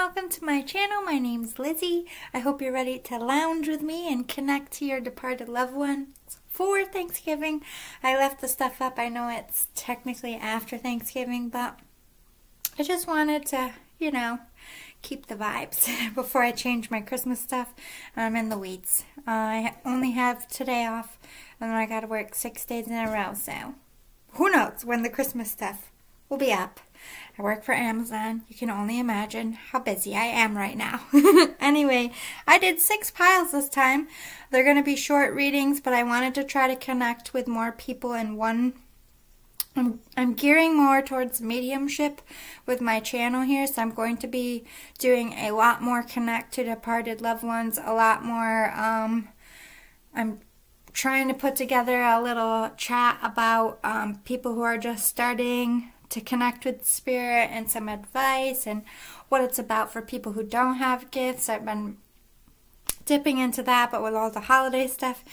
welcome to my channel. My name's Lizzie. I hope you're ready to lounge with me and connect to your departed loved ones for Thanksgiving. I left the stuff up. I know it's technically after Thanksgiving, but I just wanted to, keep the vibes before I change my Christmas stuff. I'm in the weeds. I only have today off, and then I gotta work 6 days in a row, so who knows when the Christmas stuff will be up. I work for Amazon. You can only imagine how busy I am right now. Anyway, I did 6 piles this time. They're going to be short readings, but I wanted to try to connect with more people in one. I'm gearing more towards mediumship with my channel here, so I'm going to be doing a lot more connect to departed loved ones, a lot more, I'm trying to put together a little chat about people who are just starting to connect with spirit and some advice and what it's about for people who don't have gifts. I've been dipping into that, but with all the holiday stuff.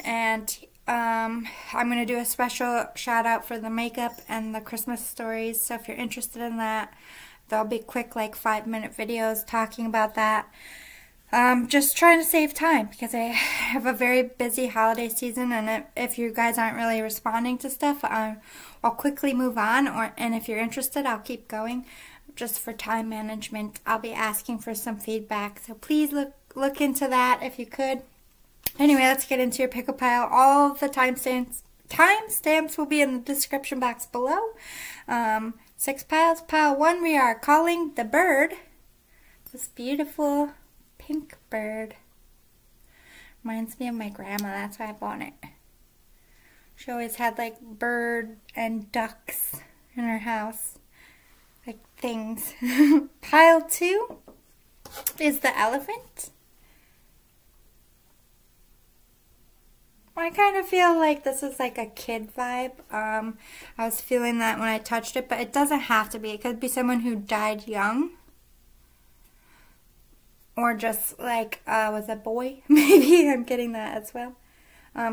And I'm going to do a special shout out for the makeup and the Christmas stories. So if you're interested in that, there'll be quick 5-minute videos talking about that. Just trying to save time because I have a very busy holiday season, and if you guys aren't really responding to stuff, I'll quickly move on, and if you're interested, I'll keep going. Just for time management, I'll be asking for some feedback, so please look into that if you could. Anyway, let's get into your pickle pile. All of the timestamps will be in the description box below. 6 piles. Pile 1, we are calling the bird. This beautiful pink bird. Reminds me of my grandma, that's why I bought it. She always had bird and ducks in her house. Things. Pile 2 is the elephant. I kind of feel like this is a kid vibe. I was feeling that when I touched it, but it doesn't have to be. It could be someone who died young. Or just was a boy. Maybe I'm getting that as well.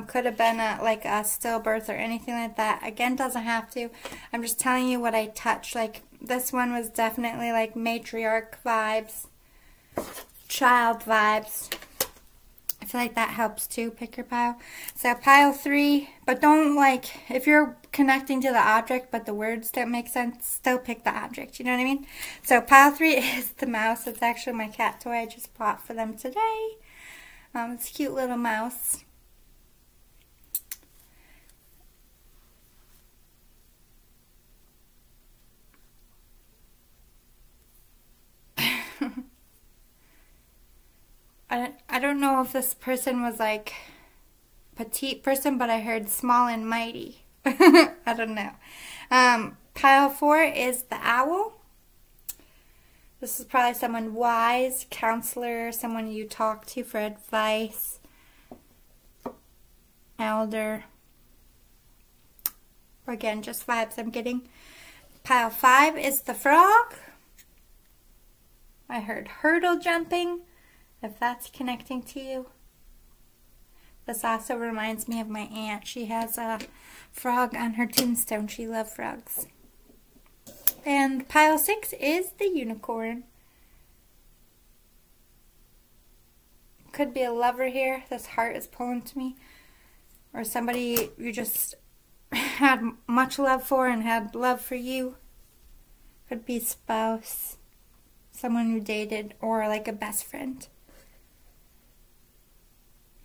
Could have been a stillbirth or anything like that. Again, doesn't have to. I'm just telling you what I touched. This one was definitely matriarch vibes. Child vibes. I feel like that helps too. Pick your pile. So pile 3, but don't if you're connecting to the object but the words don't make sense, still pick the object. You know what I mean? So pile 3 is the mouse. It's actually my cat toy I just bought for them today. It's a cute little mouse. I don't know if this person was petite person, but I heard small and mighty. I don't know. Pile 4 is the owl. This is probably someone wise, counselor, someone you talk to for advice, elder. Again, just vibes I'm getting. Pile 5 is the frog. I heard hurdle jumping. If that's connecting to you. This also reminds me of my aunt. She has a frog on her tombstone. She loved frogs. And pile 6 is the unicorn. Could be a lover here. This heart is pulling to me. Or somebody you just had much love for and had love for you. Could be spouse. Someone you dated, or a best friend.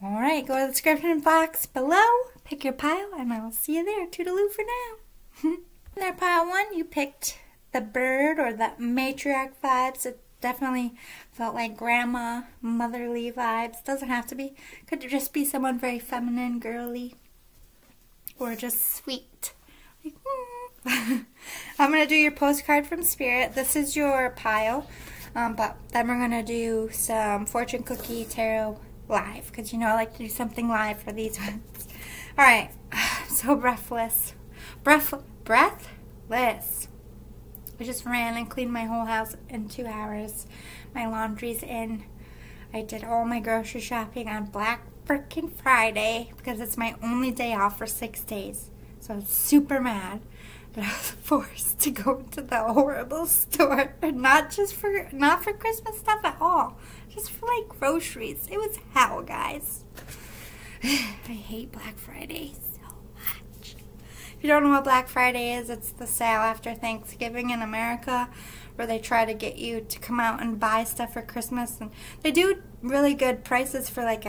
Alright, go to the description box below, pick your pile, and I will see you there. Toodaloo for now. In there, pile 1, you picked the bird or the matriarch vibes. It definitely felt like grandma, motherly vibes. Doesn't have to be. Could just be someone very feminine, girly, or just sweet. I'm going to do your postcard from Spirit. This is your pile, but then we're going to do some fortune cookie tarot live, because I like to do something live for these ones. Alright, so breathless. Breathless. I just ran and cleaned my whole house in 2 hours. My laundry's in. I did all my grocery shopping on Black frickin' Friday because it's my only day off for 6 days. So I was super mad. but I was forced to go to the horrible store, not for Christmas stuff at all, just for like groceries. It was hell, guys. I hate Black Friday so much. If you don't know what Black Friday is, it's the sale after Thanksgiving in America, where they try to get you to come out and buy stuff for Christmas. And they do really good prices for like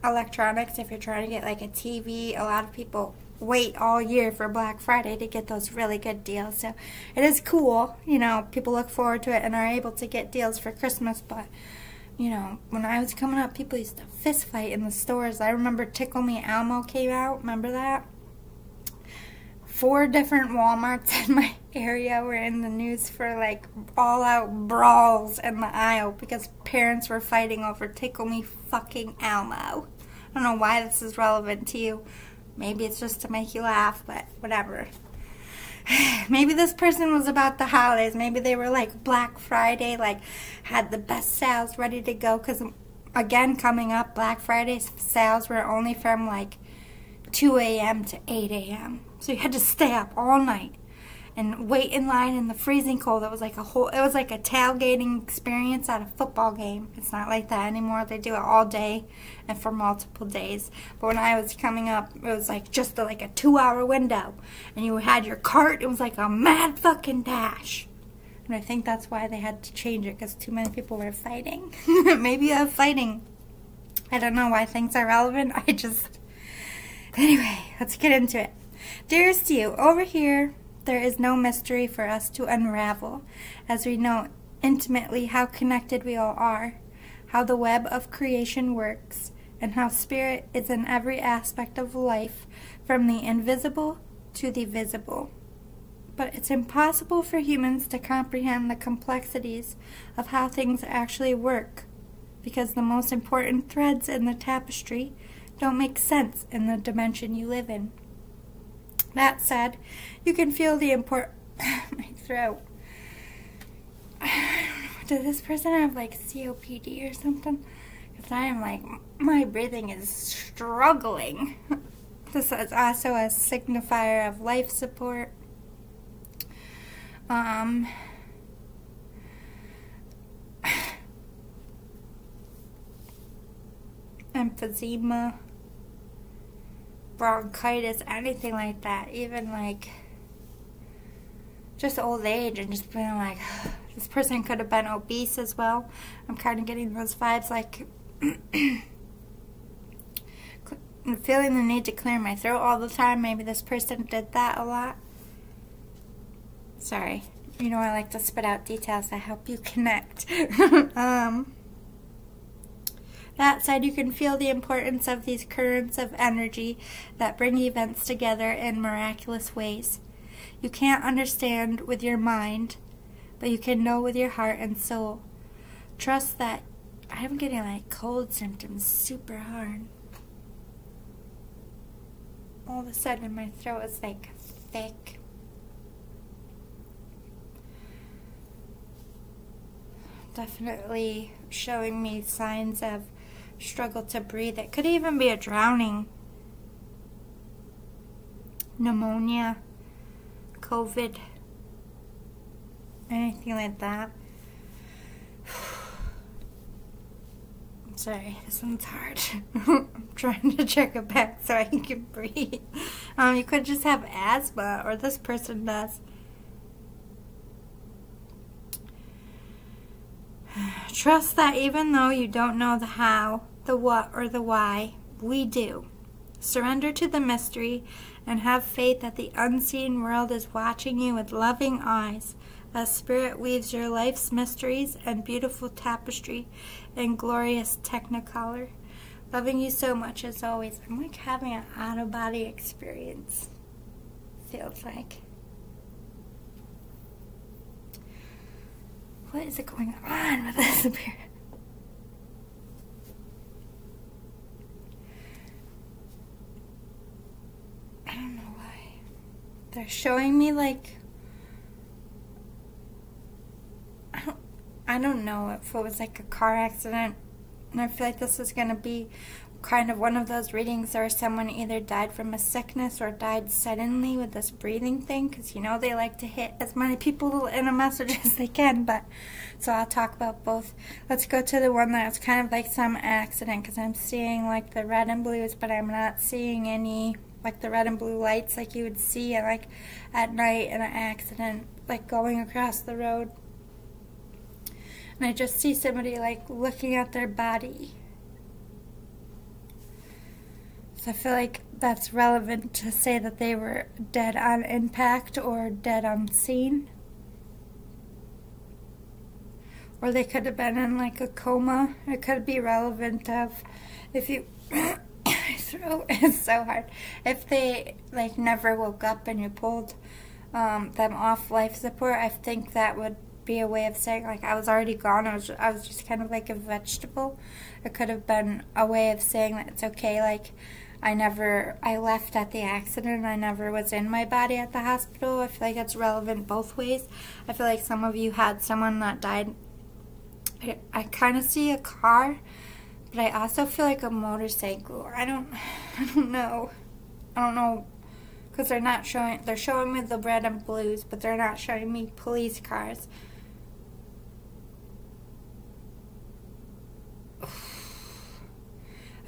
electronics. If you're trying to get like a TV, a lot of people wait all year for Black Friday to get those really good deals. So it is cool, you know, people look forward to it and are able to get deals for Christmas. But you know, when I was coming up, people used to fist fight in the stores. I remember Tickle Me Elmo came out. Remember that? 4 different Walmarts in my area were in the news for like all-out brawls in the aisle because parents were fighting over Tickle Me fucking Elmo. I don't know why this is relevant to you. Maybe it's just to make you laugh, but whatever. Maybe this person was about the holidays. Maybe they were like Black Friday, like had the best sales ready to go. Because again, coming up, Black Friday sales were only from like 2 a.m. to 8 a.m. So you had to stay up all night and wait in line in the freezing cold. It was like a tailgating experience at a football game. It's not like that anymore. They do it all day and for multiple days. But when I was coming up, it was like just like a 2-hour window. And you had your cart. It was like a mad fucking dash. And I think that's why they had to change it, because too many people were fighting. Maybe fighting. I don't know why things are relevant. Anyway, let's get into it. Dearest you, over here, there is no mystery for us to unravel, as we know intimately how connected we all are, how the web of creation works, and how spirit is in every aspect of life, from the invisible to the visible. But it's impossible for humans to comprehend the complexities of how things actually work, because the most important threads in the tapestry don't make sense in the dimension you live in. That said, you can feel the my throat. I don't know, does this person have like COPD or something? Because I am like, my breathing is struggling. This is also a signifier of life support. Emphysema, bronchitis, anything like that. Even like just old age and just being like, this person could have been obese as well. I'm kind of getting those vibes, like I'm feeling the need to clear my throat all the time. Maybe this person did that a lot. Sorry. You know I like to spit out details that help you connect. That said, you can feel the importance of these currents of energy that bring events together in miraculous ways. You can't understand with your mind, but you can know with your heart and soul. Trust that. I'm getting like cold symptoms super hard. All of a sudden my throat is like thick. Definitely showing me signs of struggle to breathe. It could even be a drowning. Pneumonia, COVID, anything like that. I'm sorry, this one's hard. I'm trying to check it back so I can breathe. You could just have asthma, or this person does. Trust that even though you don't know the how, the what, or the why, we do. Surrender to the mystery and have faith that the unseen world is watching you with loving eyes as Spirit weaves your life's mysteries and beautiful tapestry in glorious technicolor. Loving you so much as always. I'm like having an out-of-body experience. Feels like. What is it going on with this spirit? I don't know why. They're showing me like, I don't know if it was like a car accident, and I feel like this is going to be kind of one of those readings where someone either died from a sickness or died suddenly with this breathing thing, because you know they like to hit as many people in a message as they can, but so I'll talk about both. Let's go to the one that's kind of like some accident, because I'm seeing like the red and blues, but I'm not seeing any like the red and blue lights like you would see like at night in an accident, like going across the road. And I just see somebody like looking at their body. So I feel like that's relevant to say that they were dead on impact or dead on scene. Or they could have been in like a coma. It could be relevant of if you my throat is so hard. If they like never woke up and you pulled them off life support, I think that would be a way of saying like I was already gone. I was just kind of like a vegetable. It could have been a way of saying that it's okay, like I left at the accident. I never was in my body at the hospital. I feel like it's relevant both ways. I feel like some of you had someone that died. I kind of see a car, but I also feel like a motorcycle. I don't know. I don't know, because they're showing me the red and blues, but they're not showing me police cars.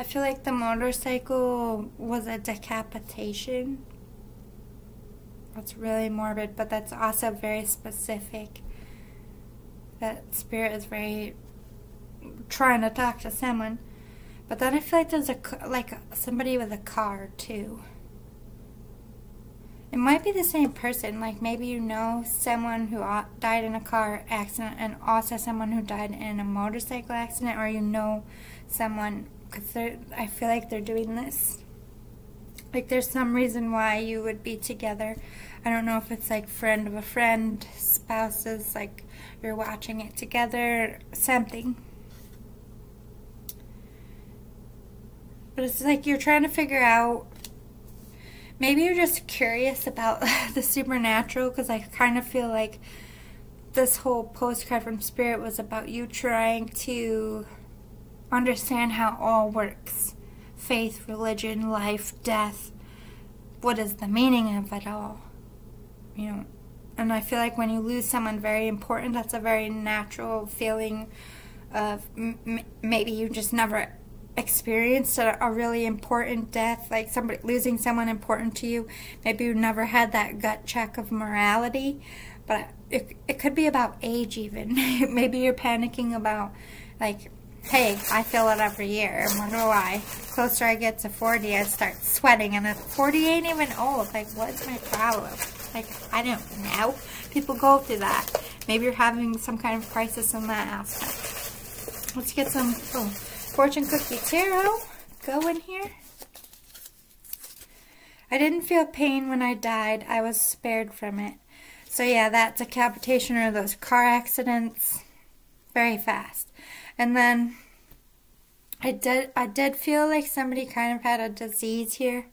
I feel like the motorcycle was a decapitation. That's really morbid, but that's also very specific. That spirit is very trying to talk to someone. But then I feel like there's somebody with a car too. It might be the same person. Like maybe you know someone who died in a car accident and also someone who died in a motorcycle accident, or you know someone, because I feel like they're doing this. Like there's some reason why you would be together. I don't know if it's like friend of a friend, spouses, like you're watching it together, something. But it's like you're trying to figure out, maybe you're just curious about the supernatural, because I kind of feel like this whole postcard from Spirit was about you trying to understand how all works. Faith, religion, life, death. What is the meaning of it all? You know, and I feel like when you lose someone very important, that's a very natural feeling of maybe you just never experienced a really important death, like somebody losing someone important to you. Maybe you never had that gut check of morality, but it could be about age even. Maybe you're panicking about, like, hey, I feel it every year. I'm not gonna lie. The closer I get to 40, I start sweating, and 40 ain't even old. Like, what's my problem? Like, I don't know. People go through that. Maybe you're having some kind of crisis in that aspect. Let's get some fortune cookie tarot going here. I didn't feel pain when I died. I was spared from it. So yeah, that decapitation or those car accidents, very fast. And then I did feel like somebody kind of had a disease here,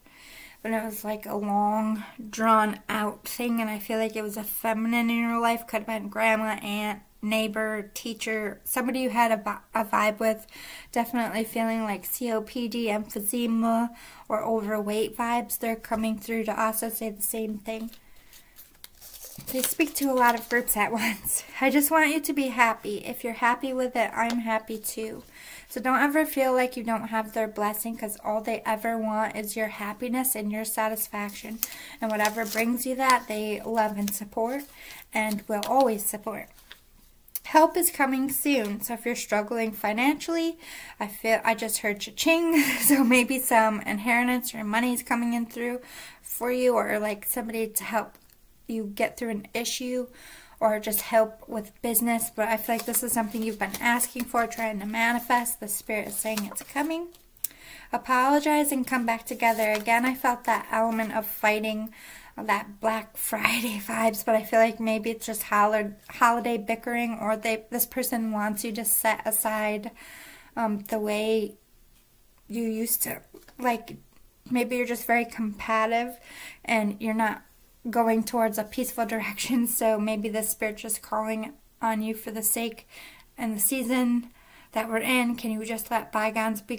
but it was like a long, drawn out thing, and I feel like it was a feminine in your life. Could have been grandma, aunt, neighbor, teacher, somebody you had a vibe with. Definitely feeling like COPD, emphysema, or overweight vibes. They're coming through to also say the same thing. They speak to a lot of groups at once. I just want you to be happy. If you're happy with it, I'm happy too. So don't ever feel like you don't have their blessing, because all they ever want is your happiness and your satisfaction. And whatever brings you that, they love and support and will always support. Help is coming soon. So if you're struggling financially, I just heard cha-ching. So maybe some inheritance or money is coming in through for you, or like somebody to help you get through an issue, or just help with business. But I feel like this is something you've been asking for, trying to manifest. The Spirit is saying it's coming. Apologize and come back together. Again, I felt that element of fighting, that Black Friday vibes, but I feel like maybe it's just holiday bickering, or this person wants you to set aside the way you used to. Like, maybe you're just very combative and you're not going towards a peaceful direction. So maybe the Spirit just calling on you for the sake and the season that we're in, can you just let bygones be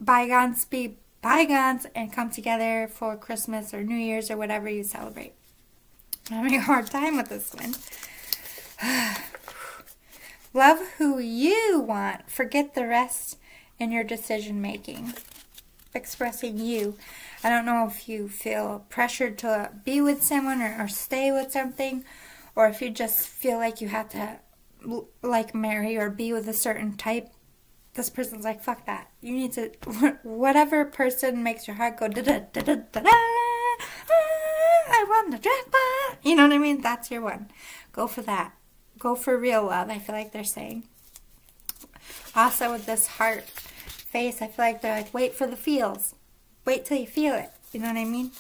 bygones be bygones and come together for Christmas or New Year's or whatever you celebrate? I'm having a hard time with this one. Love who you want. Forget the rest in your decision making. Expressing you. I don't know if you feel pressured to be with someone or stay with something, or if you just feel like you have to like marry or be with a certain type. This person's like, fuck that. You need to, whatever person makes your heart go da da da da da da. I won the jackpot. You know what I mean? That's your one. Go for that. Go for real love, I feel like they're saying. Also with this heart face, I feel like they're like, wait for the feels. Wait till you feel it. You know what I mean?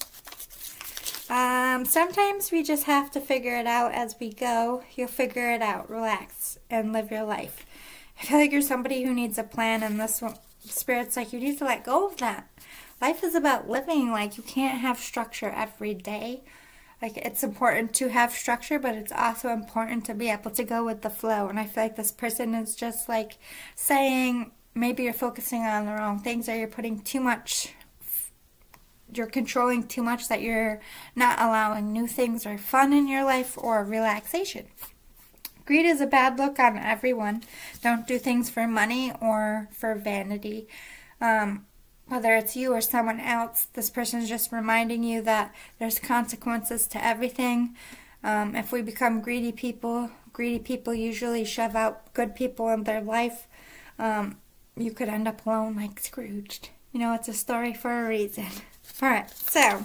Sometimes we just have to figure it out as we go. You'll figure it out. Relax and live your life. I feel like you're somebody who needs a plan, and this one, Spirit's like, you need to let go of that. Life is about living. Like, you can't have structure every day. Like, it's important to have structure, but it's also important to be able to go with the flow. And I feel like this person is just like saying, maybe you're focusing on the wrong things, or you're putting too much, you're controlling too much, that you're not allowing new things or fun in your life or relaxation. Greed is a bad look on everyone. Don't do things for money or for vanity. Whether it's you or someone else, this person is just reminding you that there's consequences to everything. If we become greedy people usually shove out good people in their life. You could end up alone like Scrooged. You know, it's a story for a reason. Alright, so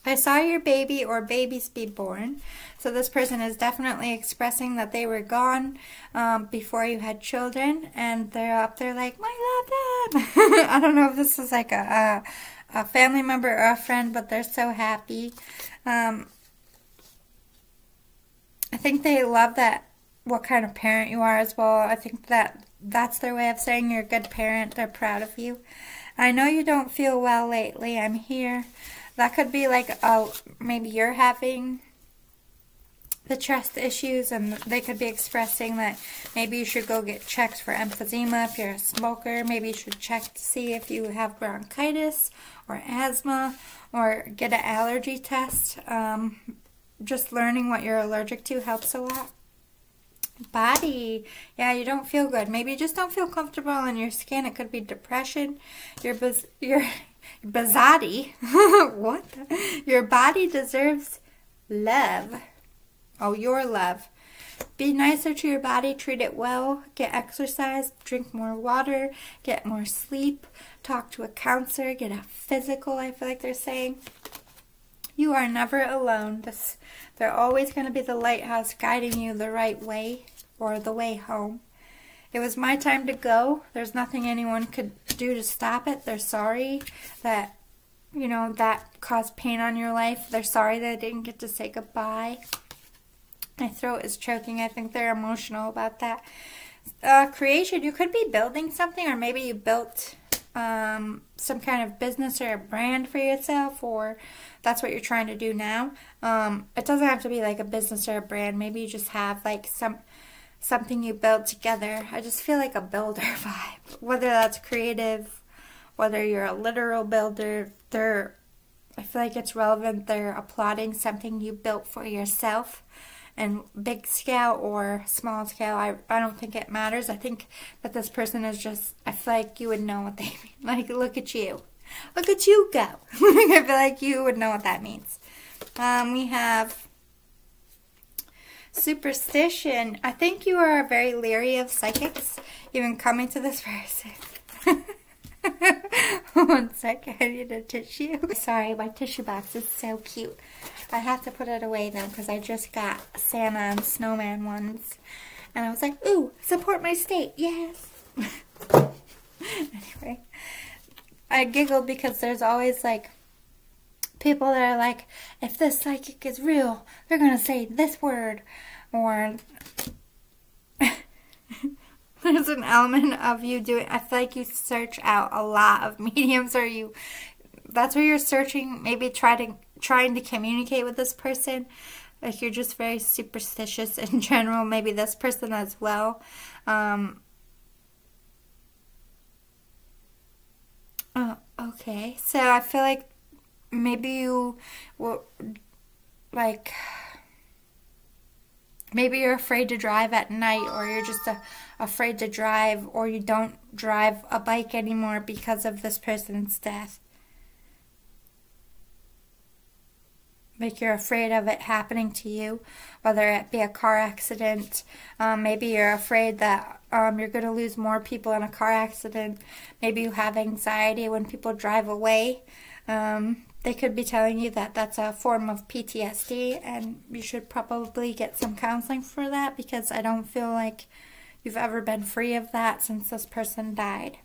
I saw your baby or babies be born. So this person is definitely expressing that they were gone before you had children, and they're up there like, my love them. I don't know if this is like a family member or a friend, but they're so happy. I think they love that, what kind of parent you are as well. I think that's their way of saying you're a good parent. They're proud of you. I know you don't feel well lately. I'm here. That could be like, maybe you're having the trust issues, and they could be expressing that maybe you should go get checked for emphysema if you're a smoker. Maybe you should check to see if you have bronchitis or asthma, or get an allergy test. Just learning what you're allergic to helps a lot. Body. Yeah, you don't feel good. Maybe you just don't feel comfortable in your skin. It could be depression. Your body. What? Your body deserves love. Oh, your love. Be nicer to your body. Treat it well. Get exercise. Drink more water. Get more sleep. Talk to a counselor. Get a physical, I feel like they're saying. You are never alone. They're always going to be the lighthouse guiding you the right way, or the way home. It was my time to go. There's nothing anyone could do to stop it. They're sorry that, you know, that caused pain on your life. They're sorry that they didn't get to say goodbye. My throat is choking. I think they're emotional about that. Creation. You could be building something, or maybe you built some kind of business or a brand for yourself, or that's what you're trying to do now. It doesn't have to be like a business or a brand. Maybe you just have like something you build together. I just feel like a builder vibe. Whether that's creative, whether you're a literal builder, I feel like it's relevant. They're applauding something you built for yourself. And big scale or small scale, I don't think it matters. I think that this person is just, I feel like you would know what they mean. Like, look at you. Look at you go. I feel like you would know what that means. We have superstition. I think you are very leery of psychics, even coming to this person. 1 second, I need a tissue. Sorry, my tissue box is so cute. I have to put it away now because I just got Santa and Snowman ones. And I was like, ooh, support my state, yes. Anyway, I giggled because there's always like people that are like, if this psychic is real, they're going to say this word. Or there's an element of you doing, I feel like you search out a lot of mediums, or that's where you're searching, maybe trying to communicate with this person. Like, you're just very superstitious in general. Maybe this person as well. Okay, so I feel like maybe you will, like, maybe you're afraid to drive at night, or you're just afraid to drive, or you don't drive a bike anymore because of this person's death. Like, you're afraid of it happening to you, whether it be a car accident. Maybe you're afraid that you're going to lose more people in a car accident. Maybe you have anxiety when people drive away. They could be telling you that that's a form of PTSD, and you should probably get some counseling for that, because I don't feel like you've ever been free of that since this person died.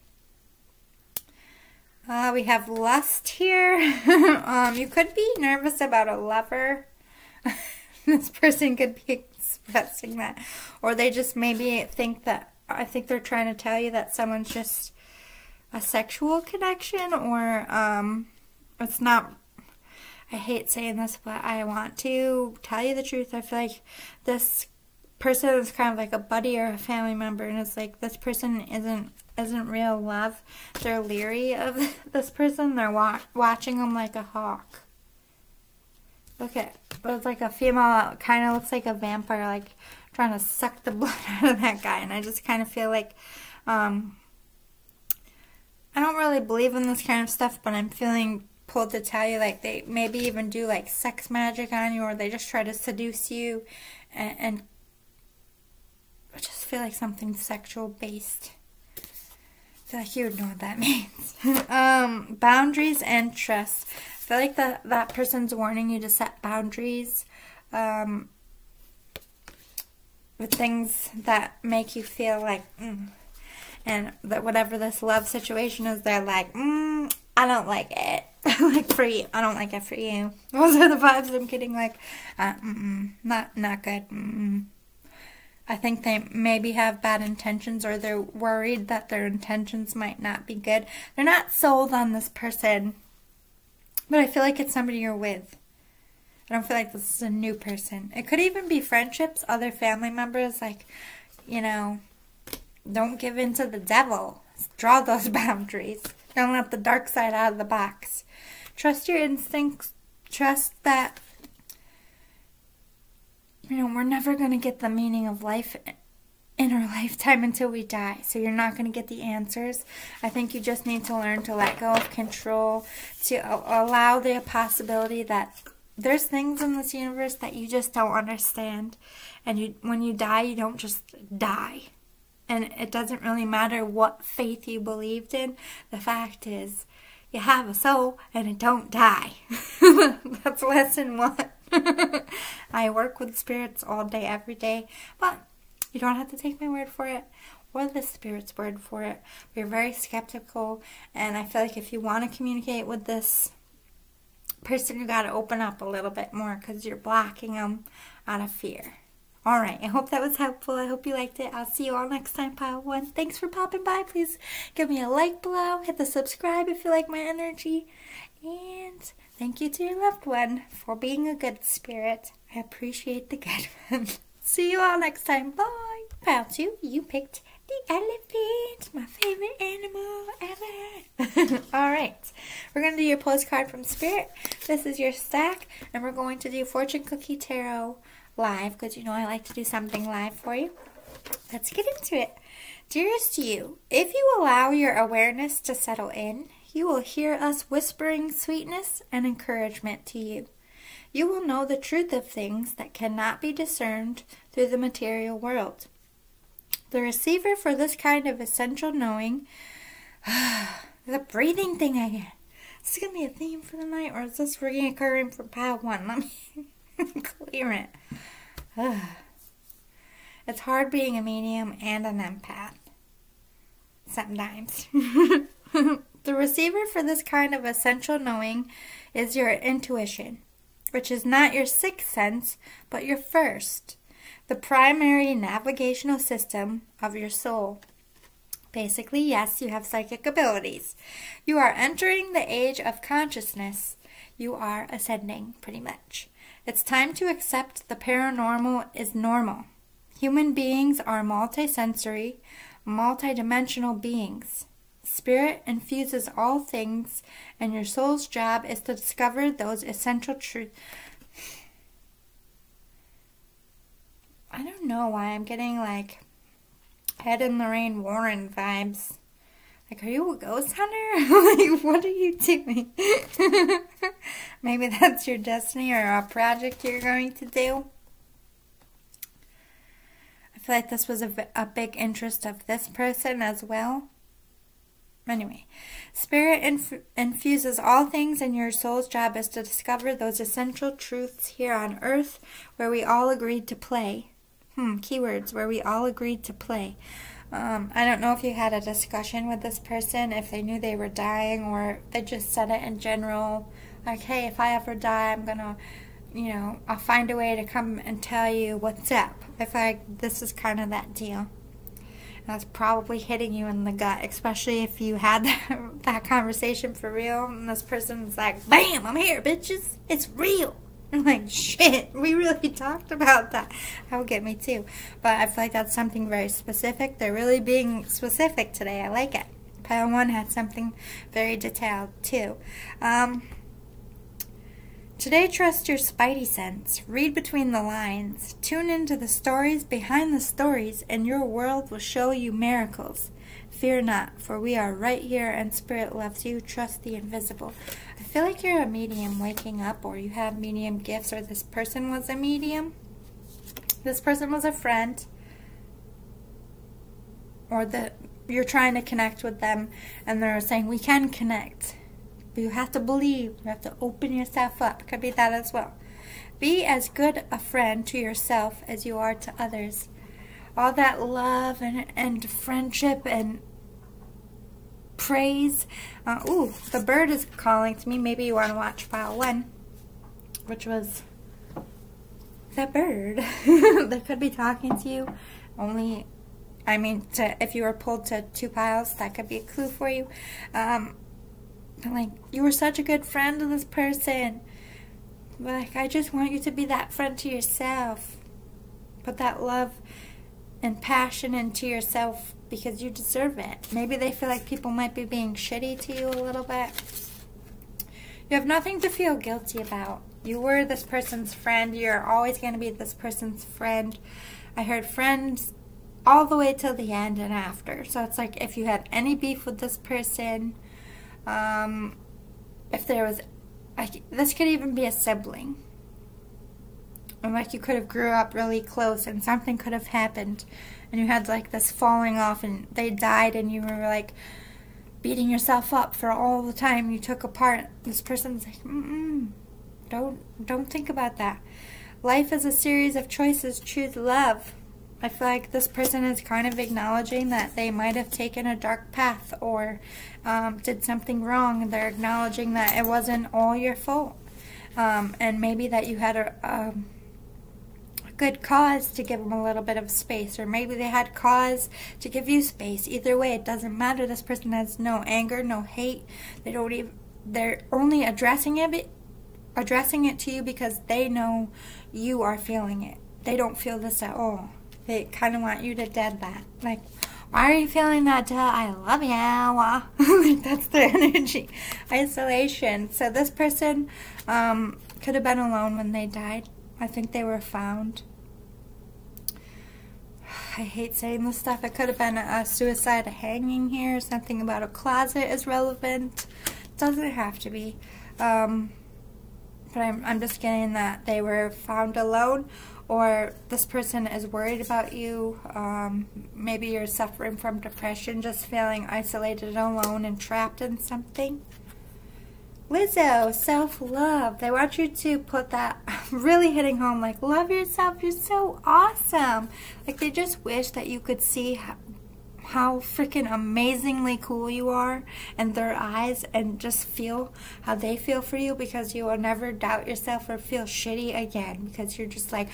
We have lust here. You could be nervous about a lover. This person could be expressing that. Or they just maybe think that, I think they're trying to tell you that someone's just a sexual connection, or it's not. I hate saying this, but I want to tell you the truth. I feel like this person is kind of like a buddy or a family member, and it's like this person isn't real love. They're leery of this person. They're watching them like a hawk. Look at, it's like a female that kind of looks like a vampire, like trying to suck the blood out of that guy. And I just kind of feel like, I don't really believe in this kind of stuff, but I'm feeling pulled to tell you, like, they maybe even do like sex magic on you, or they just try to seduce you, and I just feel like something sexual based. I feel like you would know what that means. Boundaries and trust. I feel like that person's warning you to set boundaries with things that make you feel like, and that whatever this love situation is, they're like, I don't like it. Like, for you. I don't like it for you. Those are the vibes I'm getting, like, not good. I think they maybe have bad intentions, or they're worried that their intentions might not be good. They're not sold on this person, but I feel like it's somebody you're with. I don't feel like this is a new person. It could even be friendships, other family members, like, you know, don't give in to the devil. Draw those boundaries. Don't let the dark side out of the box. Trust your instincts. Trust that, you know, we're never going to get the meaning of life in our lifetime until we die. So you're not going to get the answers. I think you just need to learn to let go of control, to allow the possibility that there's things in this universe that you just don't understand. And when you die, you don't just die. And it doesn't really matter what faith you believed in. The fact is, you have a soul and it don't die. That's lesson 1. I work with spirits all day, every day. But you don't have to take my word for it, or the spirit's word for it. We're very skeptical. And I feel like if you want to communicate with this person, you got to open up a little bit more, because you're blocking them out of fear. Alright, I hope that was helpful. I hope you liked it. I'll see you all next time, Pile 1. Thanks for popping by. Please give me a like below. Hit the subscribe if you like my energy. And thank you to your loved one for being a good spirit. I appreciate the good one. See you all next time. Bye. Pile 2, you picked the elephant. My favorite animal ever. Alright, we're going to do your postcard from Spirit. This is your stack. And we're going to do Fortune Cookie Tarot live, because you know I like to do something live for you. Let's get into it. Dearest you, if you allow your awareness to settle in, you will hear us whispering sweetness and encouragement to you. You will know the truth of things that cannot be discerned through the material world. The receiver for this kind of essential knowing, the breathing thing again. Is this going to be a theme for the night, or is this reoccurring for Pile 1? Let me clear it. It's hard being a medium and an empath. Sometimes. The receiver for this kind of essential knowing is your intuition, which is not your sixth sense, but your first, the primary navigational system of your soul. Basically, yes, you have psychic abilities. You are entering the age of consciousness. You are ascending, pretty much. It's time to accept the paranormal is normal. Human beings are multisensory, multidimensional beings. Spirit infuses all things, and your soul's job is to discover those essential truths. I don't know why I'm getting like Ed and Lorraine Warren vibes. Like, are you a ghost hunter? Like, what are you doing? Maybe that's your destiny or a project you're going to do. I feel like this was a big interest of this person as well. Anyway, Spirit infuses all things, and your soul's job is to discover those essential truths here on Earth where we all agreed to play. Keywords, where we all agreed to play. I don't know if you had a discussion with this person, if they knew they were dying, or they just said it in general. Like, hey, if I ever die, I'm gonna, I'll find a way to come and tell you what's up. I feel like this is kind of that deal. That's probably hitting you in the gut, especially if you had that conversation for real, and this person's like, bam, I'm here, bitches. It's real. I'm like, shit, we really talked about that. That would get me too. But I feel like that's something very specific. They're really being specific today. I like it. Pile 1 had something very detailed too. Today, trust your spidey sense. Read between the lines. Tune into the stories behind the stories, and your world will show you miracles. Fear not, for we are right here, and Spirit loves you. Trust the invisible. I feel like you're a medium waking up, or you have medium gifts, or this person was a medium. This person was a friend, or you're trying to connect with them, and they're saying, we can connect. But you have to believe. You have to open yourself up. It could be that as well. Be as good a friend to yourself as you are to others. All that love and friendship and praise. Ooh, the bird is calling to me. Maybe you want to watch Pile 1, which was the bird. They could be talking to you. If you were pulled to 2 piles, that could be a clue for you. Like, you were such a good friend to this person. Like, I just want you to be that friend to yourself. Put that love and passion into yourself because you deserve it. Maybe they feel like people might be being shitty to you a little bit. You have nothing to feel guilty about. You were this person's friend. You're always going to be this person's friend. I heard friends all the way till the end and after. So it's like if you had any beef with this person, if there was, this could even be a sibling. And like you could have grew up really close and something could have happened and you had like this falling off and they died and you were like beating yourself up for all the time you took apart. This person's like, don't think about that. Life is a series of choices. Choose love. I feel like this person is kind of acknowledging that they might have taken a dark path or did something wrong. They're acknowledging that it wasn't all your fault. And maybe that you had a good cause to give them a little bit of space, or maybe they had cause to give you space. Either way, it doesn't matter. This person has no anger, no hate. They're only addressing it to you because they know you are feeling it. They don't feel this at all. They kind of want you to dead that. Like, why are you feeling that? I love you. Like, that's their energy. Isolation. So this person could have been alone when they died. I think they were found. I hate saying this stuff. It could have been a suicide, a hanging here. Something about a closet is relevant. Doesn't have to be. But I'm just getting that they were found alone, or this person is worried about you. Maybe you're suffering from depression, just feeling isolated, alone, and trapped in something. Lizzo, self-love. They want you to put that, really hitting home, like, love yourself, you're so awesome. Like, they just wish that you could see how freaking amazingly cool you are in their eyes and just feel how they feel for you, because you will never doubt yourself or feel shitty again, because you're just like,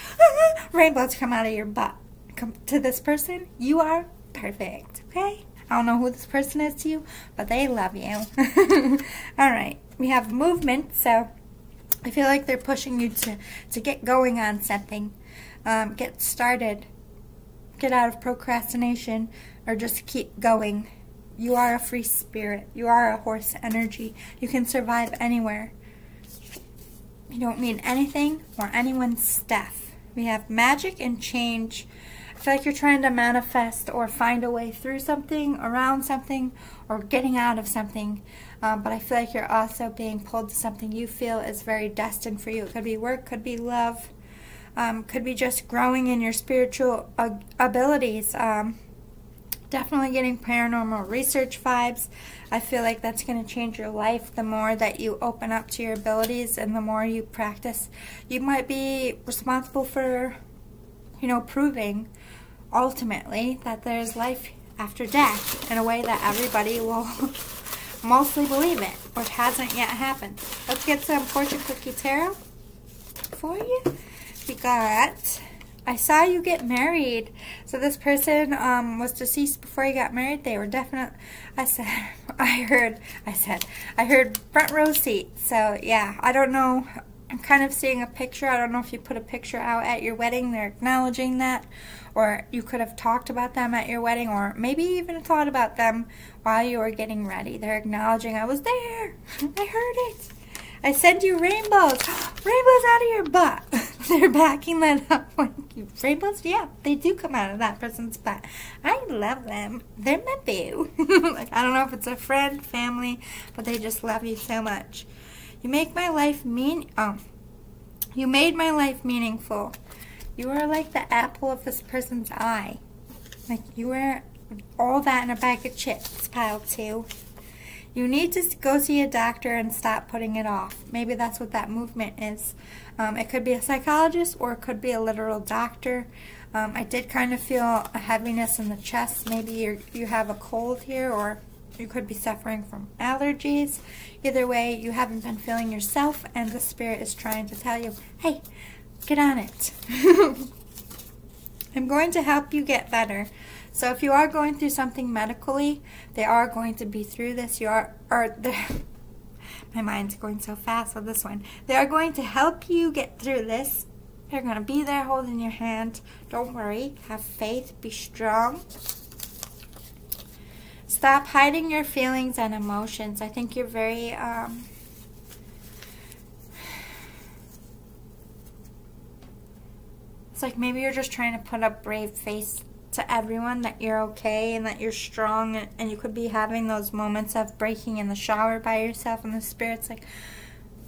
rainbows come out of your butt. To this person, you are perfect, okay? I don't know who this person is to you, but they love you. Alright, we have movement, so I feel like they're pushing you to get going on something. Get started. Get out of procrastination, or just keep going. You are a free spirit. You are a horse energy. You can survive anywhere. You don't need anything or anyone's stuff. We have magic and change. I feel like you're trying to manifest or find a way through something, around something, or getting out of something. But I feel like you're also being pulled to something you feel is very destined for you. It could be work, could be love, could be just growing in your spiritual abilities. Definitely getting paranormal research vibes. I feel like that's going to change your life the more that you open up to your abilities and the more you practice. You might be responsible for, proving ultimately that there's life after death in a way that everybody will mostly believe it, which hasn't yet happened. Let's get some fortune cookie tarot for you. We got, I saw you get married. So this person was deceased before you got married. They were definitely, I heard front row seat. So yeah, I don't know. I'm kind of seeing a picture. I don't know if you put a picture out at your wedding. They're acknowledging that. Or you could have talked about them at your wedding. Or maybe even thought about them while you were getting ready. They're acknowledging, I was there. I heard it. I send you rainbows. Rainbows out of your butt. They're backing that up. Rainbows? Yeah, they do come out of that person's butt. I love them. They're my boo. Like, I don't know if it's a friend, family, but they just love you so much. You make my life you made my life meaningful. You are like the apple of this person's eye. Like, you were all that in a bag of chips, pile 2. You need to go see a doctor and stop putting it off. Maybe that's what that movement is. It could be a psychologist or it could be a literal doctor. I did kind of feel a heaviness in the chest. Maybe you have a cold here, or you could be suffering from allergies. Either way, you haven't been feeling yourself, and the spirit is trying to tell you, hey, get on it. I'm going to help you get better. So if you are going through something medically, they are going to be through this. My mind's going so fast with this one. They are going to help you get through this. They're going to be there holding your hand. Don't worry. Have faith. Be strong. Stop hiding your feelings and emotions. I think you're very... It's like maybe you're just trying to put a brave face to everyone that you're okay and that you're strong, and you could be having those moments of breaking in the shower by yourself, and the spirit's like,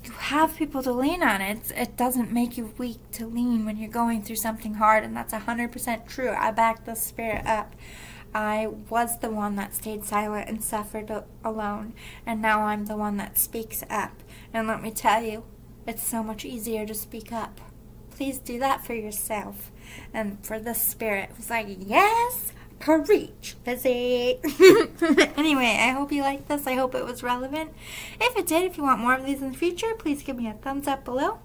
you have people to lean on. It doesn't make you weak to lean when you're going through something hard, and that's 100% true. I back the spirit up. I was the one that stayed silent and suffered alone, and now I'm the one that speaks up. And let me tell you, it's so much easier to speak up. Please do that for yourself. And for the spirit who's like, yes, preach, Lizzie. Anyway, I hope you liked this. I hope it was relevant. If it did, if you want more of these in the future, please give me a thumbs up below.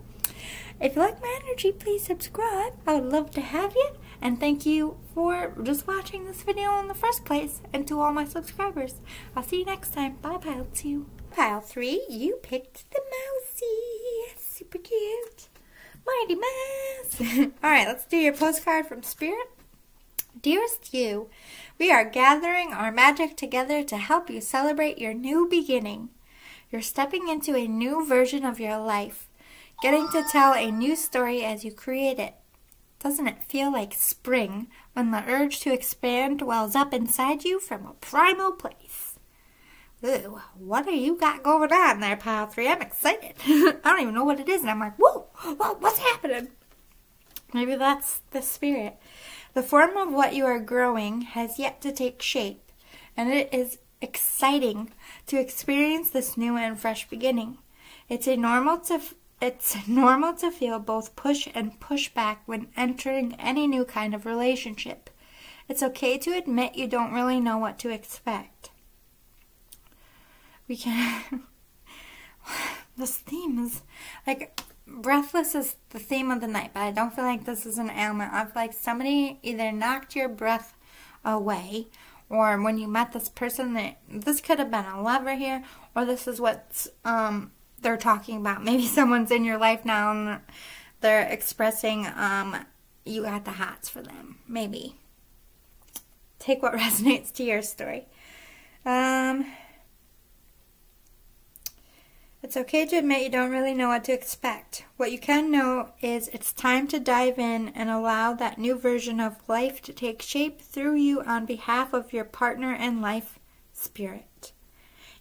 If you like my energy, please subscribe. I would love to have you. And thank you for just watching this video in the first place. And to all my subscribers. I'll see you next time. Bye, Pile 2. Pile 3, you picked the mousey. Super cute. Mighty Mouse. Alright, let's do your postcard from Spirit. Dearest you, we are gathering our magic together to help you celebrate your new beginning. You're stepping into a new version of your life, getting to tell a new story as you create it. Doesn't it feel like spring when the urge to expand wells up inside you from a primal place? Ooh, what do you got going on there, Pile 3? I'm excited. I don't even know what it is, and I'm like, whoa, what's happening? Maybe that's the spirit. The form of what you are growing has yet to take shape, and it is exciting to experience this new and fresh beginning. It's normal to feel both push and push back when entering any new kind of relationship. It's okay to admit you don't really know what to expect. We can... This theme is... Like, breathless is the theme of the night, but I don't feel like this is an ailment. I feel like somebody either knocked your breath away, or when you met this person, this could have been a lover here, or this is what they're talking about. Maybe someone's in your life now, and they're expressing you got the hots for them. Maybe. Take what resonates to your story. It's okay to admit you don't really know what to expect. What you can know is it's time to dive in and allow that new version of life to take shape through you on behalf of your partner in life, Spirit.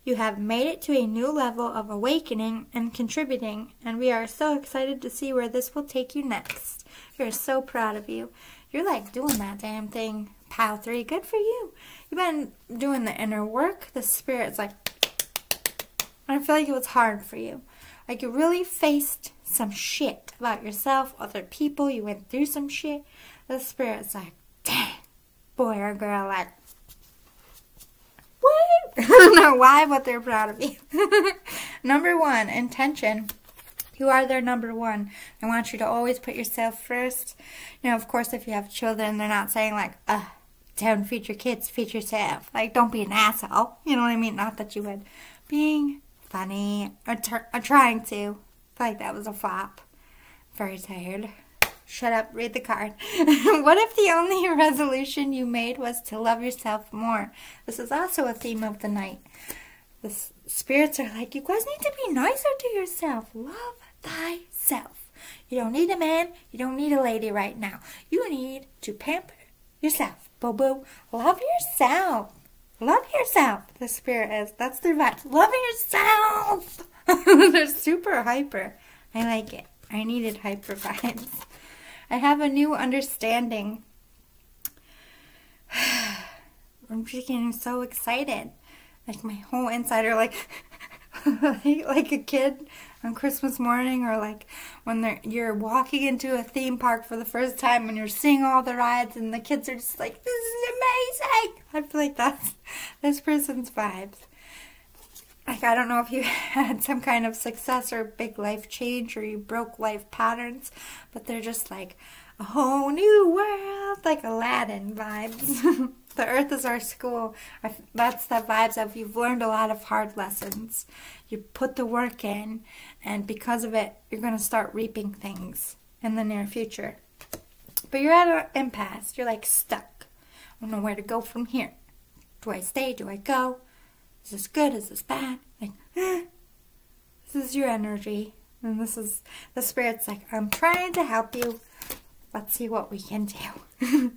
You have made it to a new level of awakening and contributing, and we are so excited to see where this will take you next. We're so proud of you. You're like doing that damn thing, Pile 3. Good for you. You've been doing the inner work. The Spirit's like, I feel like it was hard for you. Like you really faced some shit about yourself, other people. You went through some shit. The Spirit's like, dang, boy or girl, like, what? I don't know why, but they're proud of you. Number 1, intention. You are their number 1. I want you to always put yourself first. You know, of course, if you have children, they're not saying like, don't feed your kids, feed yourself. Like, don't be an asshole. You know what I mean? Not that you would. Being funny, or trying to. I feel like that was a flop. Very tired. Shut up, read the card. What if the only resolution you made was to love yourself more? This is also a theme of the night. The spirits are like, you guys need to be nicer to yourself. Love thyself. You don't need a man, you don't need a lady right now. You need to pamper yourself. Boo-boo. Love yourself. Love yourself, the Spirit is. That's their vibe. Love yourself. They're super hyper. I like it. I needed hyper vibes. I have a new understanding. I'm just getting so excited. Like my whole inside are like, like a kid on Christmas morning, or like when you're walking into a theme park for the first time and you're seeing all the rides and the kids are just like, this is amazing. I feel like that's this person's vibes. Like, I don't know if you had some kind of success or big life change or you broke life patterns, but they're just like a whole new world, like Aladdin vibes. The earth is our school. That's the vibes of you've learned a lot of hard lessons. You put the work in, and because of it, you're going to start reaping things in the near future. But you're at an impasse. You're like stuck. I don't know where to go from here. Do I stay? Do I go? Is this good? Is this bad? Like, this is your energy. And this is, the Spirit's like, I'm trying to help you. Let's see what we can do.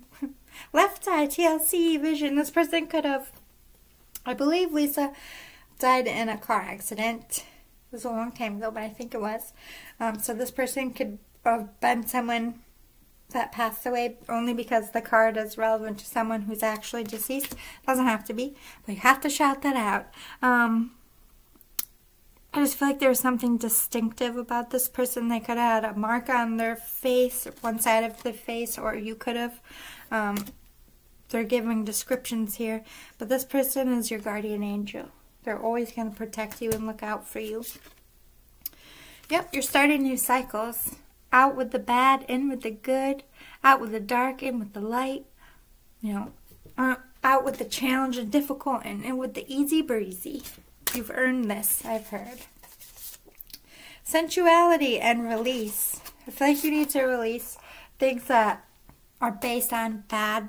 Left side, TLC, vision. This person could have, I believe Lisa died in a car accident. It was a long time ago, but I think it was. So this person could have been someone that passed away only because the card is relevant to someone who's actually deceased. Doesn't have to be, but you have to shout that out. I just feel like there was something distinctive about this person. They could have had a mark on their face, one side of the face, or you could have. They're giving descriptions here, but this person is your guardian angel. They're always going to protect you and look out for you. Yep, you're starting new cycles. Out with the bad, in with the good. Out with the dark, in with the light. You know, out with the challenge and difficult, and in with the easy breezy. You've earned this, I've heard. Sensuality and release. I feel like you need to release things that are based on bad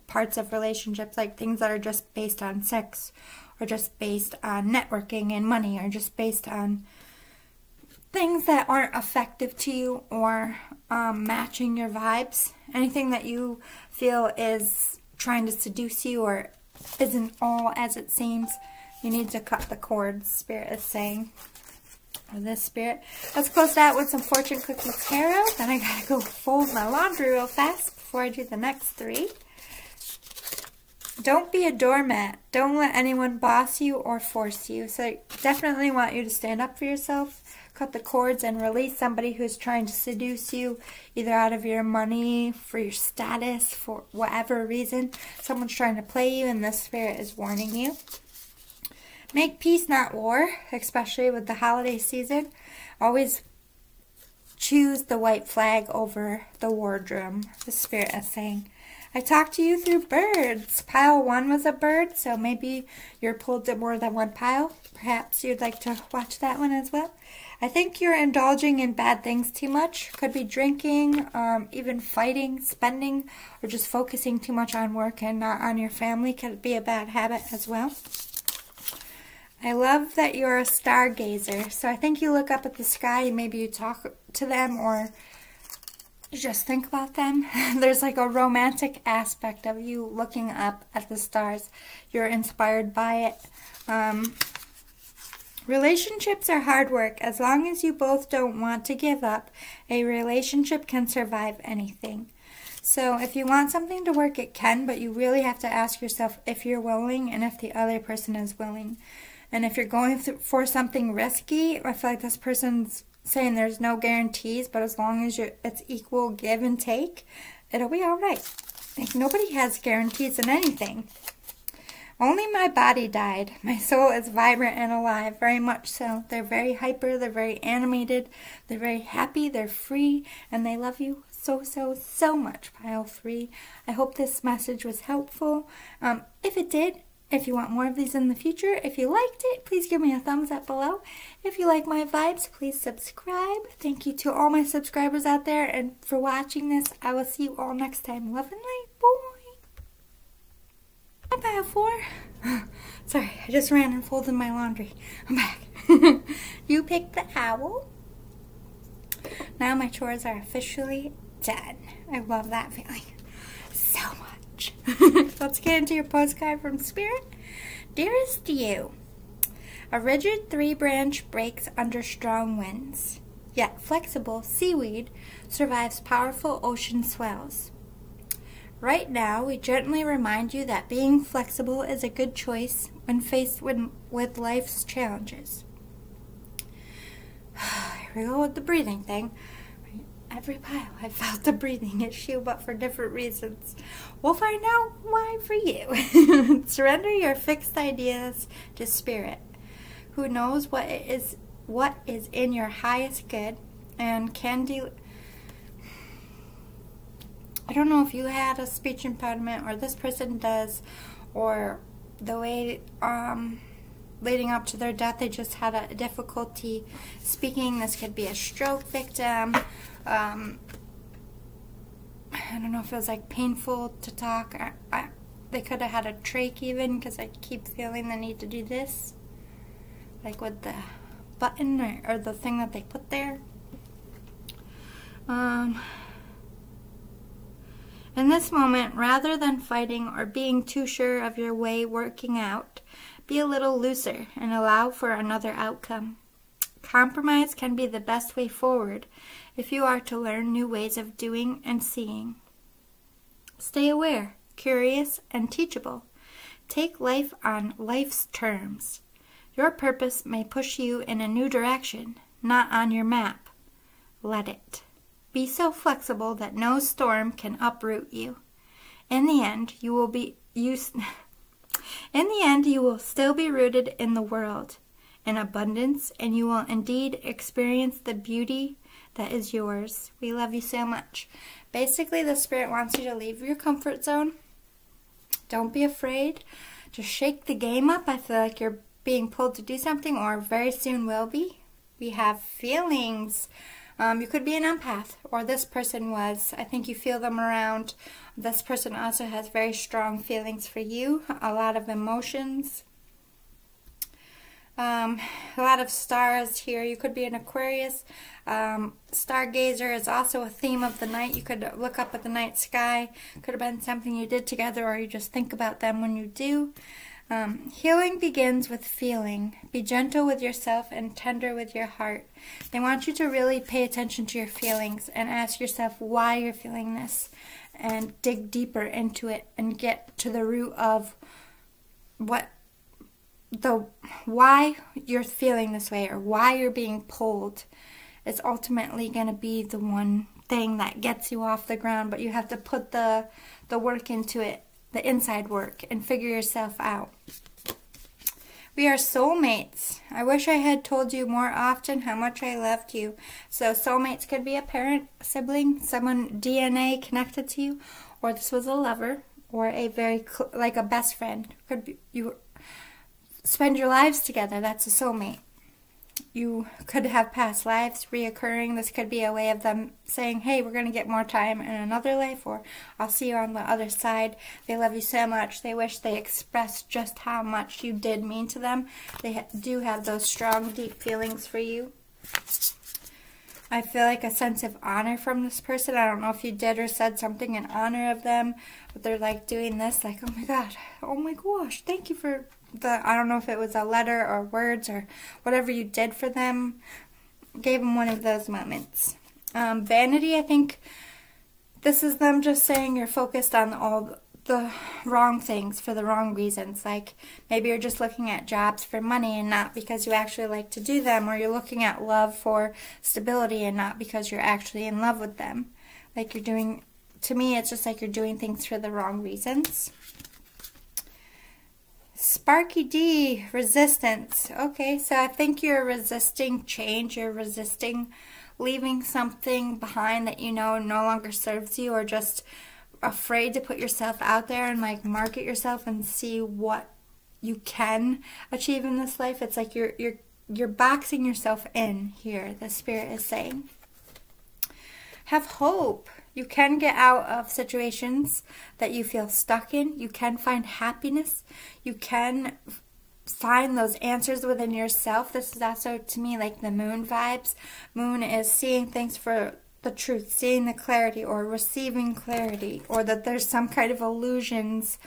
parts of relationships, like things that are just based on sex, or just based on networking and money, or just based on things that aren't effective to you or matching your vibes. Anything that you feel is trying to seduce you or isn't all as it seems, you need to cut the cords, Spirit is saying. Or this Spirit. Let's close that with some fortune cookies tarot. Then I gotta go fold my laundry real fast before I do the next 3. Don't be a doormat. Don't let anyone boss you or force you. So I definitely want you to stand up for yourself, cut the cords, and release somebody who's trying to seduce you, either out of your money, for your status, for whatever reason. Someone's trying to play you, and this Spirit is warning you. Make peace, not war, especially with the holiday season. Always choose the white flag over the war drum, the Spirit is saying. I talked to you through birds. Pile 1 was a bird, so maybe you're pulled to more than one pile. Perhaps you'd like to watch that one as well. I think you're indulging in bad things too much. Could be drinking, even fighting, spending, or just focusing too much on work and not on your family. Could be a bad habit as well. I love that you're a stargazer. So I think you look up at the sky, maybe you talk to them or just think about them. There's like a romantic aspect of you looking up at the stars. You're inspired by it. Relationships are hard work. As long as you both don't want to give up, a relationship can survive anything. So if you want something to work, it can, but you really have to ask yourself if you're willing and if the other person is willing. And if you're going for something risky, I feel like this person's saying there's no guarantees, but as long as it's equal give and take, it'll be all right. Like, nobody has guarantees in anything. Only my body died. My soul is vibrant and alive, very much so. They're very hyper, they're very animated, they're very happy, they're free, and they love you so, so, so much, pile 3. I hope this message was helpful. If it did, if you want more of these in the future, if you liked it, please give me a thumbs up below. If you like my vibes, please subscribe. Thank you to all my subscribers out there, and for watching this. I will see you all next time. Love and light, boy. Bye, pile 4. Sorry, I just ran and folded my laundry. I'm back. You picked the owl. Now my chores are officially done. I love that feeling so much. Let's get into your postcard from Spirit. Dearest you, a rigid 3-branch breaks under strong winds, yet flexible seaweed survives powerful ocean swells. Right now, we gently remind you that being flexible is a good choice when faced with life's challenges. Here we go with the breathing thing. Every pile I felt the breathing issue, but for different reasons. We'll find out why for you. Surrender your fixed ideas to Spirit, who knows what is in your highest good and can I don't know if you had a speech impediment or this person does, or the way leading up to their death, they just had a difficulty speaking. This could be a stroke victim. I don't know if it was like painful to talk. They could have had a trach even, because I keep feeling the need to do this, like with the button or the thing that they put there. In this moment, rather than fighting or being too sure of your way working out, be a little looser and allow for another outcome. Compromise can be the best way forward if you are to learn new ways of doing and seeing. Stay aware, curious, and teachable. Take life on life's terms. Your purpose may push you in a new direction, not on your map. Let it. Be so flexible that no storm can uproot you. In the end, you will still be rooted in the world, in abundance, and you will indeed experience the beauty that is yours. We love you so much. Basically, the Spirit wants you to leave your comfort zone. Don't be afraid. Just shake the game up. I feel like you're being pulled to do something, or very soon will be. We have feelings. You could be an empath, or this person was. I think you feel them around. This person also has very strong feelings for you, a lot of emotions. A lot of stars here. You could be an Aquarius. Stargazer is also a theme of the night. You could look up at the night sky. Could have been something you did together, or you just think about them when you do. Healing begins with feeling. Be gentle with yourself and tender with your heart. They want you to really pay attention to your feelings and ask yourself why you're feeling this, and dig deeper into it and get to the root of why you're feeling this way, or why you're being pulled. Is ultimately going to be the one thing that gets you off the ground, but you have to put the work into it, the inside work, and figure yourself out. We are soulmates. I wish I had told you more often how much I loved you. So soulmates could be a parent, a sibling, someone DNA connected to you, or this was a lover, or a like a best friend. Could be you spend your lives together. That's a soulmate. You could have past lives reoccurring. This could be a way of them saying, hey, we're going to get more time in another life, or I'll see you on the other side. They love you so much. They wish they expressed just how much you did mean to them. They do have those strong, deep feelings for you. I feel like a sense of honor from this person. I don't know if you did or said something in honor of them, but they're like doing this, like, oh my God, oh my gosh, thank you for I don't know if it was a letter or words or whatever you did for them. Gave them one of those moments. Vanity, I think this is them just saying you're focused on all the wrong things for the wrong reasons. Like maybe you're just looking at jobs for money and not because you actually like to do them, or you're looking at love for stability and not because you're actually in love with them. Like you're doing, to me, it's just like you're doing things for the wrong reasons. Sparky D, resistance. Okay, so I think you're resisting change. You're resisting leaving something behind that you know no longer serves you, or just afraid to put yourself out there and like market yourself and see what you can achieve in this life. It's like you're boxing yourself in here, the Spirit is saying. Have hope. You can get out of situations that you feel stuck in. You can find happiness. You can find those answers within yourself. This is also, to me, like the moon vibes. Moon is seeing things for the truth, seeing the clarity, or receiving clarity, or that there's some kind of illusions.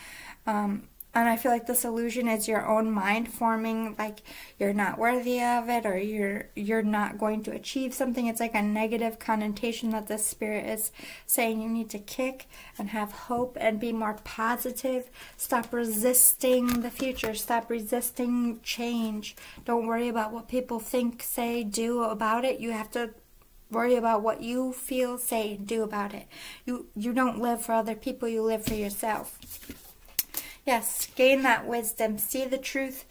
And I feel like this illusion is your own mind forming, like you're not worthy of it, or you're not going to achieve something. It's like a negative connotation that the Spirit is saying you need to kick and have hope and be more positive. Stop resisting the future. Stop resisting change. Don't worry about what people think, say, do about it. You have to worry about what you feel, say, do about it. You don't live for other people. You live for yourself. Yes, gain that wisdom, see the truth,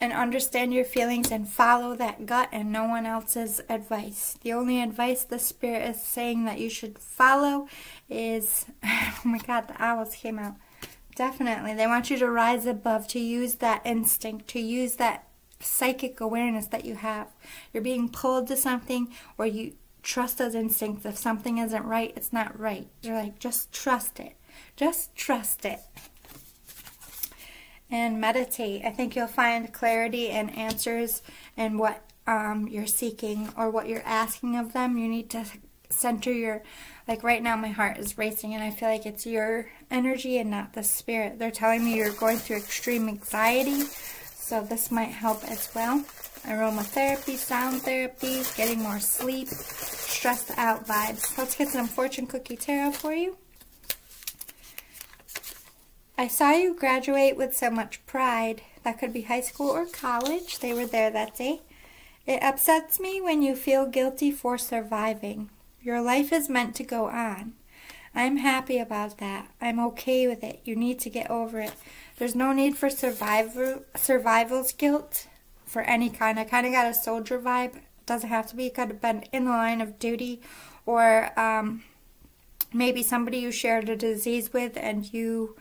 and understand your feelings, and follow that gut and no one else's advice. The only advice the Spirit is saying that you should follow is, oh my God, the owls came out. Definitely, they want you to rise above, to use that instinct, to use that psychic awareness that you have. You're being pulled to something, or you trust those instincts. If something isn't right, it's not right. You're like, just trust it. Just trust it. And meditate. I think you'll find clarity and answers in what you're seeking or what you're asking of them. You need to center your, like right now my heart is racing and I feel like it's your energy and not the Spirit. They're telling me you're going through extreme anxiety, so this might help as well. Aromatherapy, sound therapy, getting more sleep, stressed out vibes. Let's get some fortune cookie tarot for you. I saw you graduate with so much pride. That could be high school or college. They were there that day. It upsets me when you feel guilty for surviving. Your life is meant to go on. I'm happy about that. I'm okay with it. You need to get over it. There's no need for survival's guilt for any kind. I kind of got a soldier vibe. It doesn't have to be. It could have been in the line of duty, or maybe somebody you shared a disease with and you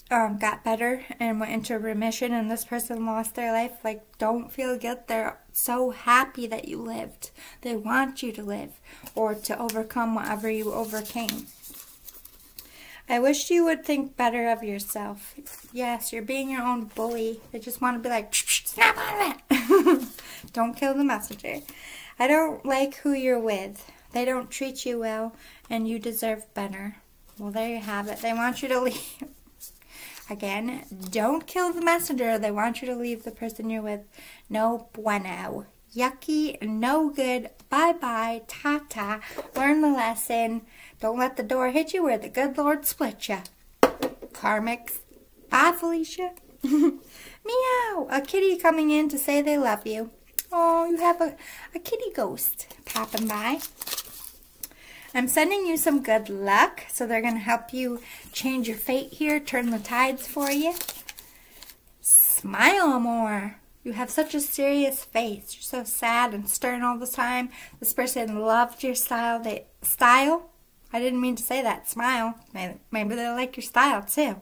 got better and went into remission and this person lost their life. Like, don't feel guilt. They're so happy that you lived. They want you to live or to overcome whatever you overcame. I wish you would think better of yourself. Yes, you're being your own bully. They just want to be like, snap out of it. Don't kill the messenger. I don't like who you're with. They don't treat you well, and you deserve better. Well, there you have it. They want you to leave. Again, don't kill the messenger. They want you to leave the person you're with. No bueno. Yucky, no good. Bye-bye, ta-ta. Learn the lesson. Don't let the door hit you where the good Lord split you. Karmics. Bye, Felicia. Meow. A kitty coming in to say they love you. Oh, you have a kitty ghost popping by. I'm sending you some good luck, so they're going to help you change your fate here, turn the tides for you. Smile more. You have such a serious face. You're so sad and stern all the time. This person loved your style. Style? I didn't mean to say that. Smile. Maybe they like your style too.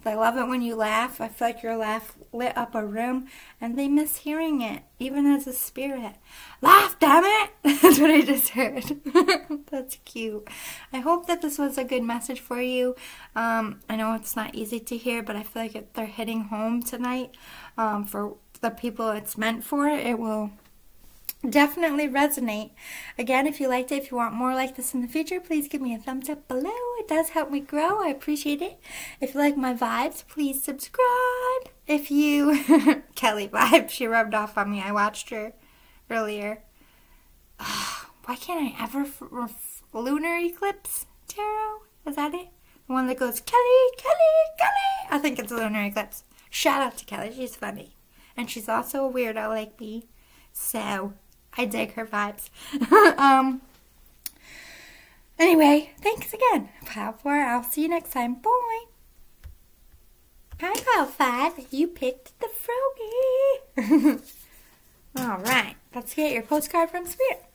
I love it when you laugh. I feel like your laugh lit up a room, and they miss hearing it, even as a spirit. Laugh, damn it! That's what I just heard. That's cute. I hope that this was a good message for you. I know it's not easy to hear, but I feel like they're hitting home tonight. For the people it's meant for, it will definitely resonate. Again, if you liked it, if you want more like this in the future, please give me a thumbs up below. It does help me grow. I appreciate it. If you like my vibes, please subscribe. If you Kelly vibe, she rubbed off on me. I watched her earlier. Why can't I ever lunar eclipse tarot? Is that it? The one that goes Kelly, Kelly, Kelly. I think it's a lunar eclipse. Shout out to Kelly. She's funny, and she's also a weirdo like me. So I dig her vibes. Anyway, thanks again. Pile 4, I'll see you next time. Bye. Hi, Pile 5. You picked the froggy. Alright, let's get your postcard from Spirit.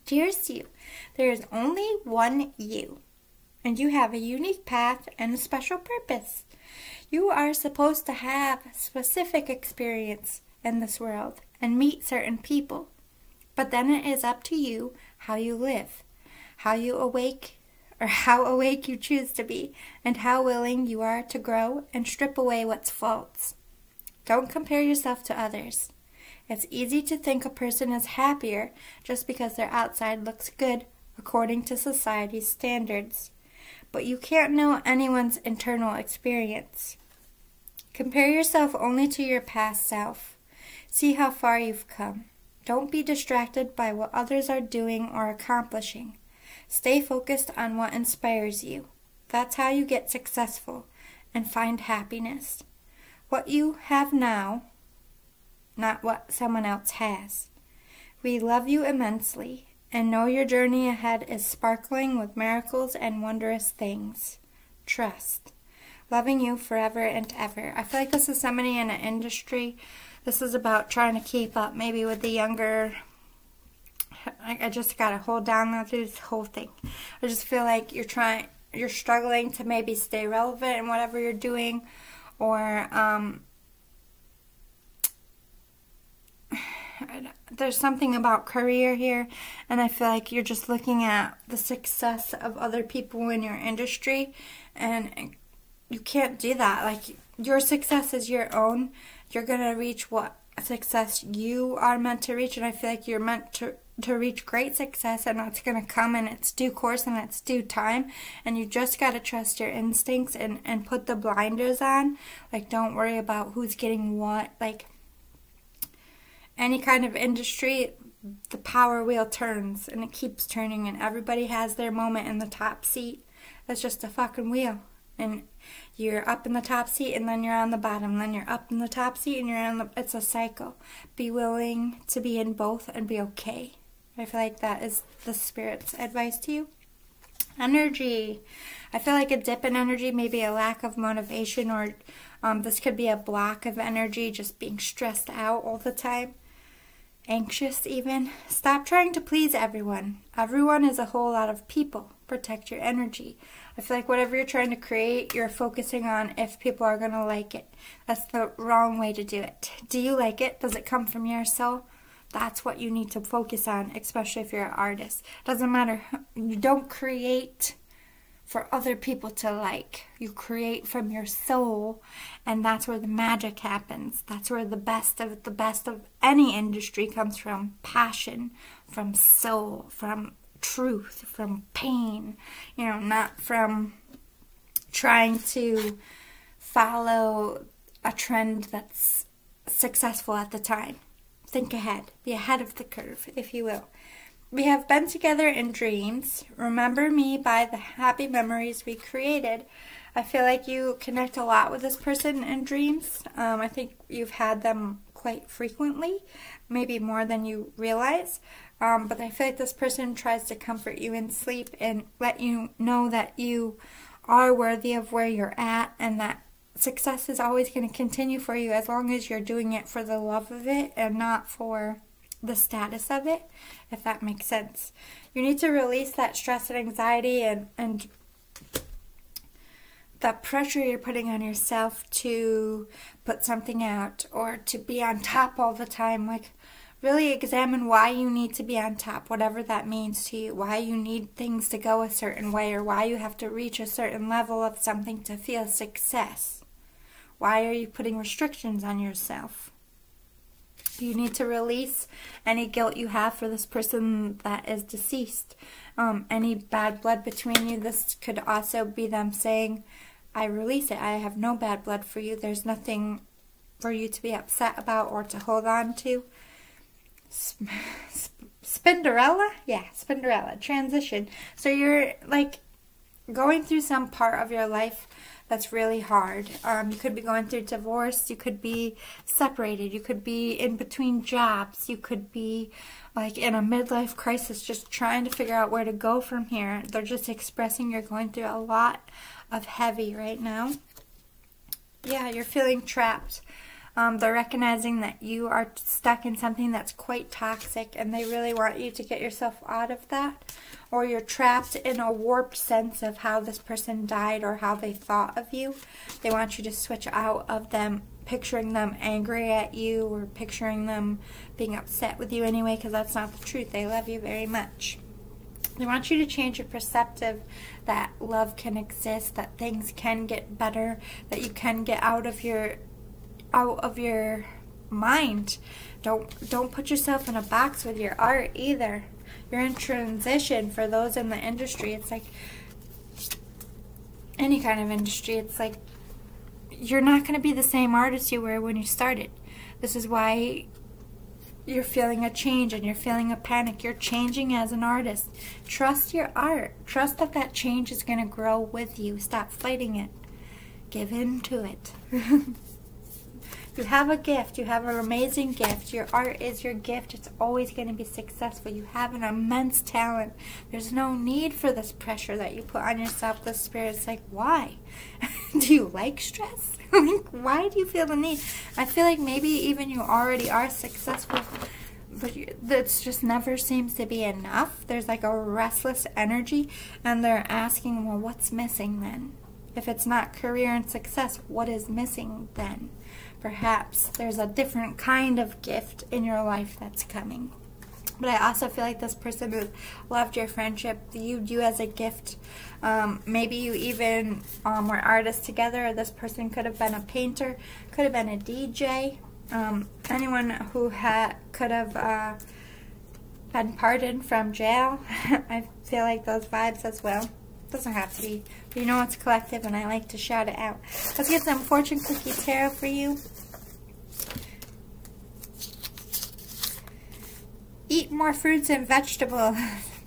Cheers to you. There is only one you, and you have a unique path and a special purpose. You are supposed to have specific experience in this world and meet certain people. But then it is up to you how you live, how awake you choose to be, and how willing you are to grow and strip away what's false. Don't compare yourself to others. It's easy to think a person is happier just because their outside looks good according to society's standards. But you can't know anyone's internal experience. Compare yourself only to your past self. See how far you've come. Don't be distracted by what others are doing or accomplishing. Stay focused on what inspires you. That's how you get successful and find happiness. What you have now, not what someone else has. We love you immensely and know your journey ahead is sparkling with miracles and wondrous things. Trust. Loving you forever and ever. I feel like this is somebody in an industry. This is about trying to keep up maybe with the younger. I just got to hold down through this whole thing. I just feel like you're struggling to maybe stay relevant in whatever you're doing, or there's something about career here, and I feel like you're just looking at the success of other people in your industry, and you can't do that. Like, your success is your own. You're going to reach what success you are meant to reach, and I feel like you're meant to reach great success, and that's going to come in its due course and its due time, and you just got to trust your instincts and put the blinders on. Like, don't worry about who's getting what. Like, any kind of industry, the power wheel turns, and it keeps turning, and everybody has their moment in the top seat. That's just a fucking wheel. And you're up in the top seat, and then you're on the bottom. Then you're up in the top seat, and you're on the... It's a cycle. Be willing to be in both and be okay. I feel like that is the Spirit's advice to you. Energy. I feel like a dip in energy, maybe a lack of motivation, or this could be a block of energy, just being stressed out all the time. Anxious even. Stop trying to please everyone. Everyone is a whole lot of people. Protect your energy. I feel like whatever you're trying to create, you're focusing on if people are going to like it. That's the wrong way to do it. Do you like it? Does it come from your soul? That's what you need to focus on, especially if you're an artist. Doesn't matter. You don't create for other people to like. You create from your soul, and that's where the magic happens. That's where the best of any industry comes from. Passion, from soul, from truth, from pain, not from trying to follow a trend that's successful at the time. Think ahead. Be ahead of the curve, if you will. We have been together in dreams. Remember me by the happy memories we created. I feel like you connect a lot with this person in dreams. I think you've had them quite frequently, maybe more than you realize. But I feel like this person tries to comfort you in sleep and let you know that you are worthy of where you're at, and that success is always going to continue for you as long as you're doing it for the love of it and not for the status of it, if that makes sense. You need to release that stress and anxiety and the pressure you're putting on yourself to put something out or to be on top all the time. Like, really examine why you need to be on top, whatever that means to you, why you need things to go a certain way, or why you have to reach a certain level of something to feel success. Why are you putting restrictions on yourself? You need to release any guilt you have for this person that is deceased. Any bad blood between you, this could also be them saying, I release it. I have no bad blood for you. There's nothing for you to be upset about or to hold on to. Spinderella? Yeah, Spinderella. Transition. So you're like going through some part of your life that's really hard. You could be going through divorce. You could be separated. You could be in between jobs. You could be like in a midlife crisis, just trying to figure out where to go from here. They're just expressing you're going through a lot of heavy right now. Yeah, you're feeling trapped. They're recognizing that you are stuck in something that's quite toxic, and they really want you to get yourself out of that. Or you're trapped in a warped sense of how this person died or how they thought of you. They want you to switch out of them, picturing them angry at you or picturing them being upset with you anyway, because that's not the truth. They love you very much. They want you to change your perspective that love can exist, that things can get better, that you can get out of your mind. Don't put yourself in a box with your art either. You're in transition. For those in the industry, it's like any kind of industry, it's like you're not going to be the same artist you were when you started. This is why you're feeling a change and you're feeling a panic. You're changing as an artist. Trust your art. Trust that that change is going to grow with you. Stop fighting it. Give in to it. You have a gift. You have an amazing gift. Your art is your gift. It's always going to be successful. You have an immense talent. There's no need for this pressure that you put on yourself. The Spirit's like, why? Do you like stress? Why do you feel the need? I feel like maybe even you already are successful, but it just never seems to be enough. There's like a restless energy, and they're asking, well, what's missing then? If it's not career and success, what is missing then? Perhaps there's a different kind of gift in your life that's coming. But I also feel like this person who loved your friendship, viewed you as a gift. Maybe you even were artists together. Or this person could have been a painter, could have been a DJ. Anyone who could have been pardoned from jail. I feel like those vibes as well. Doesn't have to be, but you know it's collective, and I like to shout it out. Let's get some fortune cookie tarot for you. Eat more fruits and vegetables.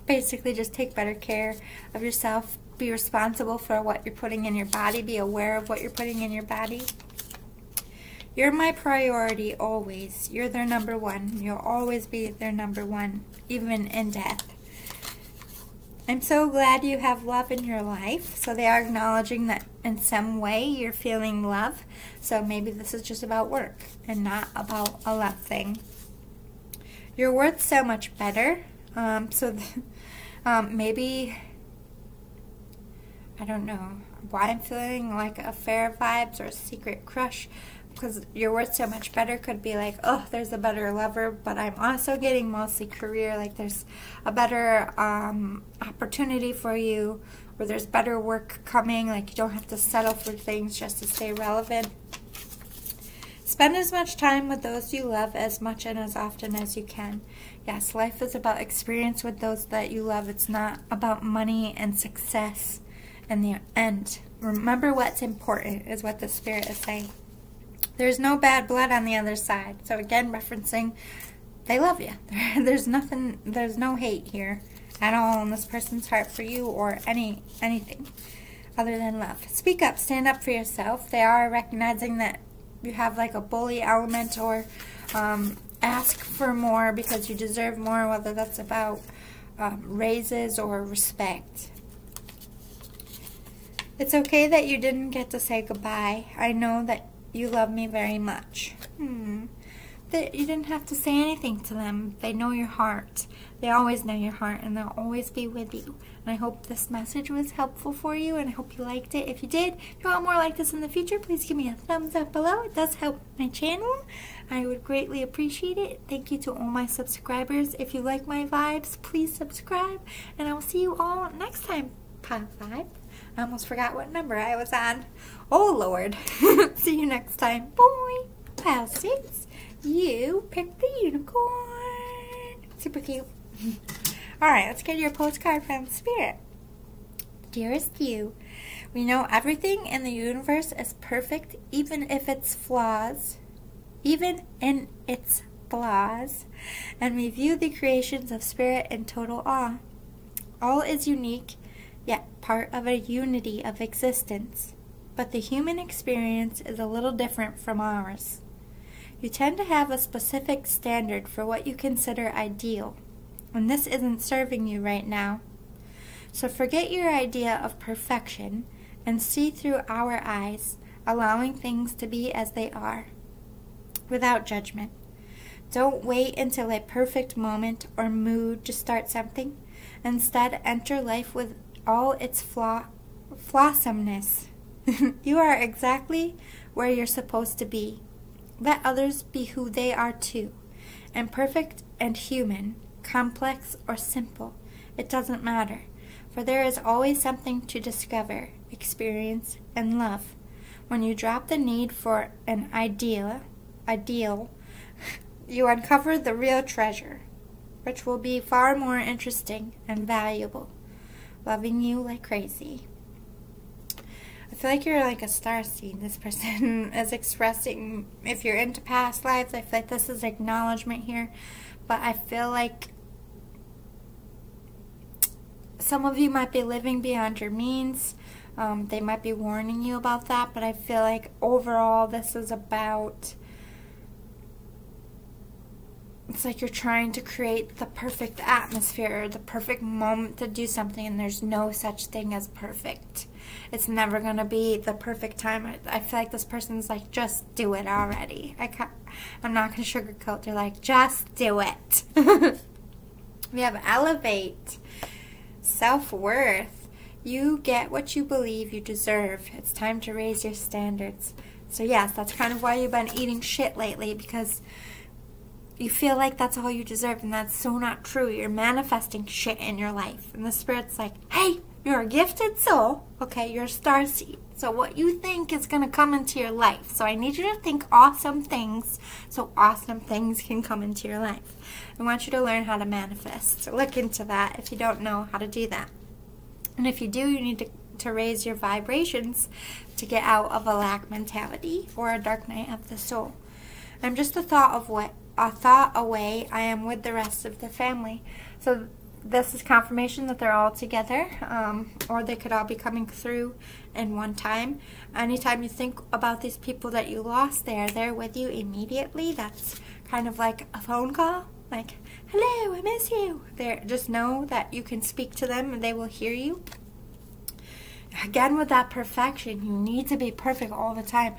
Basically, just take better care of yourself. Be responsible for what you're putting in your body. Be aware of what you're putting in your body. You're my priority always. You're their number one. You'll always be their number one, even in death. I'm so glad you have love in your life. So they are acknowledging that in some way you're feeling love. So maybe this is just about work and not about a love thing. You're worth so much better. Maybe, I don't know why I'm feeling like affair vibes or a secret crush. Because you're worth so much better could be like, oh, there's a better lover, but I'm also getting mostly career, like there's a better opportunity for you, or there's better work coming, like you don't have to settle for things just to stay relevant. Spend as much time with those you love as much and as often as you can. Yes, life is about experience with those that you love. It's not about money and success in the end. Remember what's important is what the Spirit is saying. There's no bad blood on the other side. So again, referencing, they love you. There's no hate here at all in this person's heart for you or anything other than love. Speak up, stand up for yourself. They are recognizing that you have like a bully element, or ask for more because you deserve more, whether that's about raises or respect. It's okay that you didn't get to say goodbye. I know that you love me very much. that you didn't have to say anything to them. They know your heart. They always know your heart, and they'll always be with you. And I hope this message was helpful for you, and I hope you liked it. If you did, if you want more like this in the future, please give me a thumbs up below. It does help my channel. I would greatly appreciate it. Thank you to all my subscribers. If you like my vibes, please subscribe, and I will see you all next time. Pod 5. I almost forgot what number I was on. Oh, Lord. See you next time. Boy. Pile 6. You picked the unicorn. Super cute. Alright, let's get your postcard from Spirit. Dearest you, we know everything in the universe is perfect, even if it's flaws. Even in its flaws. And we view the creations of Spirit in total awe. All is unique, yet part of a unity of existence. But the human experience is a little different from ours. You tend to have a specific standard for what you consider ideal, and this isn't serving you right now. So forget your idea of perfection and see through our eyes, allowing things to be as they are, without judgment. Don't wait until a perfect moment or mood to start something. Instead, enter life with all its flawsomeness. You are exactly where you're supposed to be. Let others be who they are too. Imperfect and human, complex or simple, it doesn't matter. For there is always something to discover, experience, and love. When you drop the need for an ideal, you uncover the real treasure, which will be far more interesting and valuable. Loving you like crazy. I feel like you're like a starseed. This person is expressing, if you're into past lives, I feel like this is acknowledgement here. But I feel like some of you might be living beyond your means. They might be warning you about that. But I feel like overall this is about, it's like you're trying to create the perfect atmosphere, the perfect moment to do something, and there's no such thing as perfect. It's never going to be the perfect time. I feel like this person's like, just do it already. I'm not going to sugarcoat. They're like, just do it. We have elevate. Self-worth. You get what you believe you deserve. It's time to raise your standards. So yes, that's kind of why you've been eating shit lately, because you feel like that's all you deserve, and that's so not true. You're manifesting shit in your life. And the Spirit's like, hey, you're a gifted soul. Okay, you're a starseed. So what you think is going to come into your life. So I need you to think awesome things so awesome things can come into your life. I want you to learn how to manifest. So look into that if you don't know how to do that. And if you do, you need to raise your vibrations to get out of a lack mentality or a dark night of the soul. I'm just a thought away. I am with the rest of the family. So this is confirmation that they're all together, or they could all be coming through in one time. Anytime you think about these people that you lost, they are there with you immediately. That's kind of like a phone call, like, hello, I miss you. Just know that you can speak to them and they will hear you. Again, with that perfection, you need to be perfect all the time.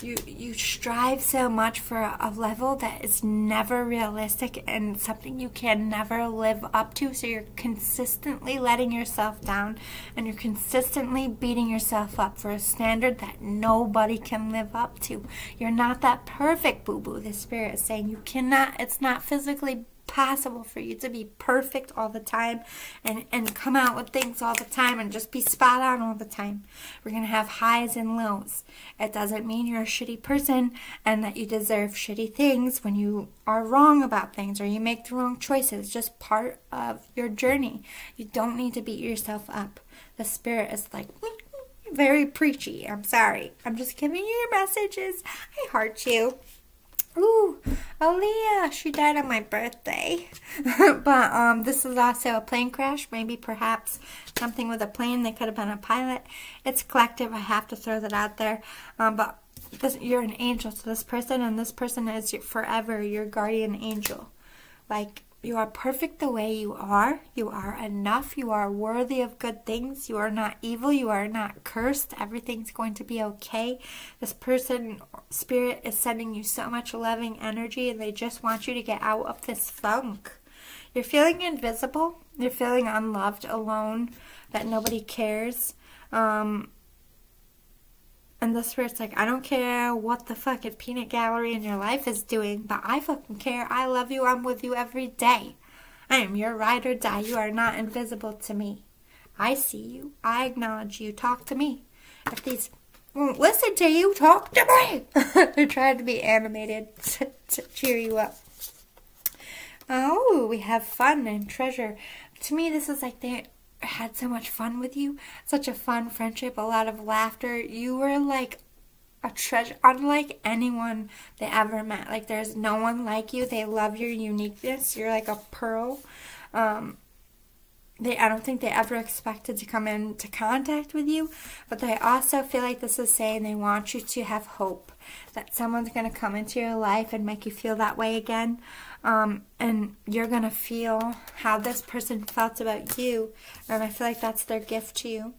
You strive so much for a level that is never realistic and something you can never live up to. So you're consistently letting yourself down, and you're consistently beating yourself up for a standard that nobody can live up to. You're not that perfect, boo-boo. The Spirit is saying you cannot, it's not physically possible for you to be perfect all the time and come out with things all the time and just be spot on all the time. We're going to have highs and lows. It doesn't mean you're a shitty person and that you deserve shitty things when you are wrong about things or you make the wrong choices. It's just part of your journey. You don't need to beat yourself up. The Spirit is like, very preachy. I'm sorry. I'm just giving you your messages. I heart you. Ooh, Aaliyah, she died on my birthday. But this is also a plane crash, maybe perhaps something with a plane. They could have been a pilot. It's collective. I have to throw that out there. But you're an angel to this person, and this person is forever your guardian angel. Like, You are perfect the way you are. You are enough. You are worthy of good things. You are not evil. You are not cursed. Everything's going to be okay. This person, spirit, is sending you so much loving energy, and they just want you to get out of this funk. You're feeling invisible. You're feeling unloved, alone, that nobody cares. And the spirit's like, I don't care what the fucking peanut gallery in your life is doing, but I fucking care. I love you. I'm with you every day. I am your ride or die. You are not invisible to me. I see you. I acknowledge you. Talk to me. If these won't listen to you, talk to me. They're trying to be animated to cheer you up. Oh, we have fun and treasure. To me, this is like they had so much fun with you. Such a fun friendship, a lot of laughter. You were like a treasure, unlike anyone they ever met. Like, there's no one like you. They love your uniqueness. You're like a pearl. I don't think they ever expected to come into contact with you, but they also feel like this is saying they want you to have hope that someone's going to come into your life and make you feel that way again. And you're going to feel how this person felt about you. And I feel like that's their gift to you.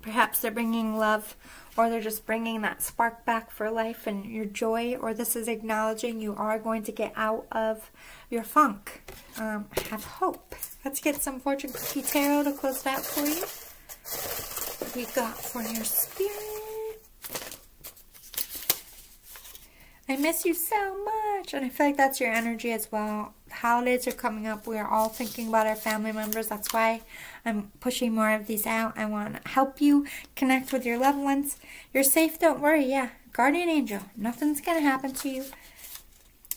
Perhaps they're bringing love, or they're just bringing that spark back for life and your joy. Or this is acknowledging you are going to get out of your funk. Have hope. Let's get some fortune cookie tarot to close it out for you. What we got for your spirit? I miss you so much. And I feel like that's your energy as well. The holidays are coming up. We are all thinking about our family members. That's why I'm pushing more of these out. I want to help you connect with your loved ones. You're safe. Don't worry. Yeah. Guardian angel. Nothing's going to happen to you.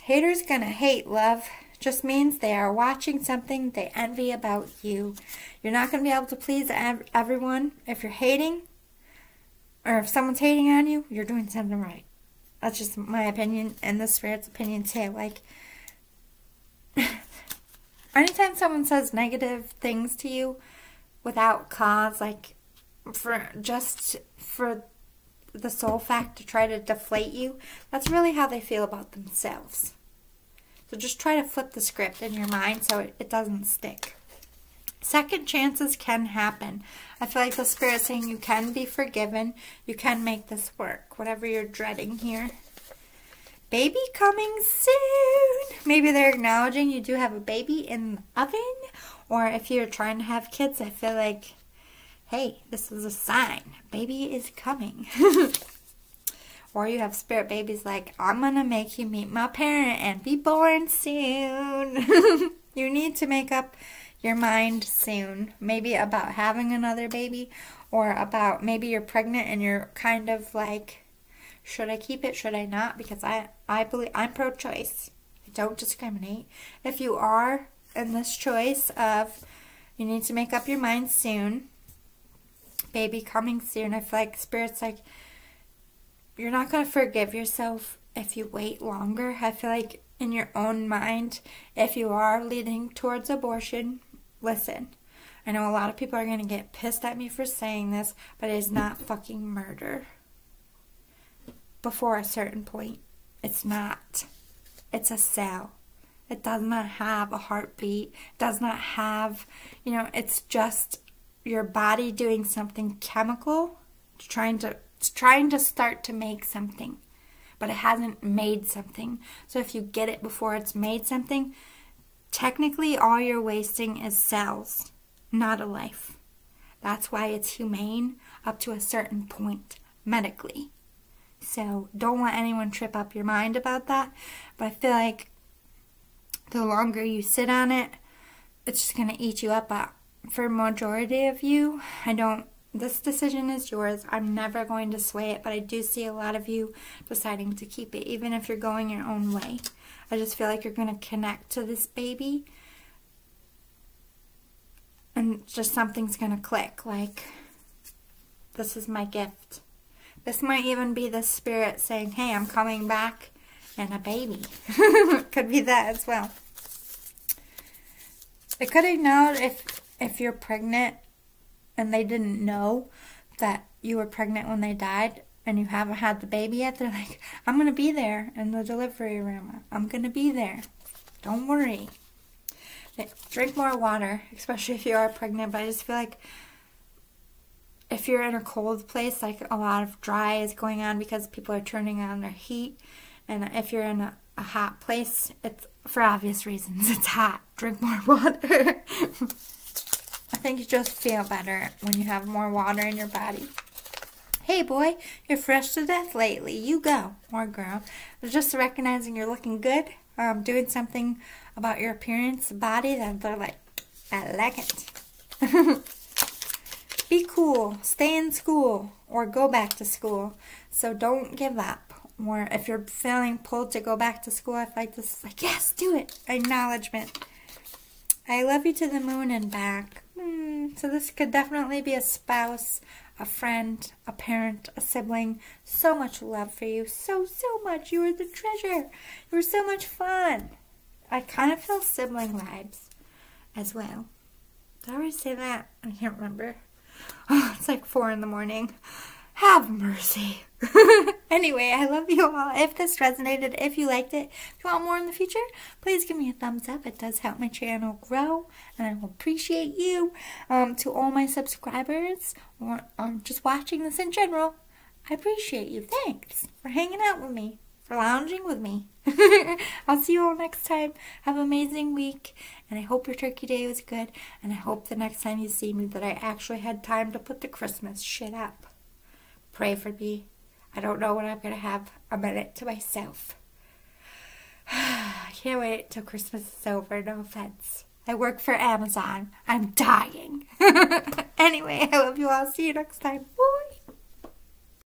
Haters going to hate, love. Just means they are watching something they envy about you. You're not going to be able to please everyone. If you're hating, or if someone's hating on you, you're doing something right. That's just my opinion, and the spirit's opinion too. Like, anytime someone says negative things to you without cause, like for the sole fact to try to deflate you, that's really how they feel about themselves. So just try to flip the script in your mind so it doesn't stick. Second chances can happen. I feel like the spirit's saying you can be forgiven. You can make this work. Whatever you're dreading here. Baby coming soon. Maybe they're acknowledging you do have a baby in the oven. Or if you're trying to have kids, I feel like, hey, this is a sign. Baby is coming. Or you have spirit babies like, I'm going to make you meet my parent and be born soon. You need to make up your mind soon. Maybe about having another baby, or about maybe you're pregnant and you're kind of like, should I keep it? Should I not? Because I believe I'm pro-choice. I don't discriminate. If you are in this choice of you need to make up your mind soon, baby coming soon, I feel like spirit's like, you're not going to forgive yourself if you wait longer. I feel like in your own mind, if you are leading towards abortion, listen, I know a lot of people are going to get pissed at me for saying this, but it is not fucking murder. Before a certain point, it's not. It's a cell. It does not have a heartbeat. It does not have, it's just your body doing something chemical, trying to start to make something, but it hasn't made something. So if you get it before it's made something, technically all you're wasting is cells, not a life. That's why it's humane up to a certain point medically. So don't let anyone trip up your mind about that. But I feel like the longer you sit on it, it's just going to eat you up. But for majority of you, this decision is yours. I'm never going to sway it, but I do see a lot of you deciding to keep it, even if you're going your own way. I just feel like you're going to connect to this baby, and just something's going to click. Like, this is my gift. This might even be the spirit saying, hey, I'm coming back, and a baby. Could be that as well. It could acknowledge if you're pregnant and they didn't know that you were pregnant when they died and you haven't had the baby yet. They're like, I'm going to be there in the delivery room. I'm going to be there. Don't worry. Drink more water, especially if you are pregnant. But I just feel like if you're in a cold place, like a lot of dry is going on because people are turning on their heat. And if you're in a hot place, it's for obvious reasons. It's hot. Drink more water. I think you just feel better when you have more water in your body. Hey boy, you're fresh to death lately. You go. Or girl. Just recognizing you're looking good. Doing something about your appearance, body, that they're like, I like it. Be cool. Stay in school. Or go back to school. So don't give up. Or if you're feeling pulled to go back to school, I like this. Like, yes, do it. Acknowledgement. I love you to the moon and back. So this could definitely be a spouse, a friend, a parent, a sibling. So much love for you. So much. You are the treasure. You were so much fun. I kind of feel sibling vibes as well. Did I already say that? I can't remember. Oh, it's like 4 in the morning. Have mercy. Anyway, I love you all. If this resonated, if you liked it, if you want more in the future, please give me a thumbs up. It does help my channel grow, and I will appreciate you. To all my subscribers, or just watching this in general, I appreciate you. Thanks for hanging out with me, for lounging with me. I'll see you all next time. Have an amazing week, and I hope your turkey day was good, and I hope the next time you see me that I actually had time to put the Christmas shit up. Pray for me. I don't know when I'm going to have a minute to myself. I can't wait till Christmas is over. No offense. I work for Amazon. I'm dying. Anyway, I love you all. See you next time. Woo!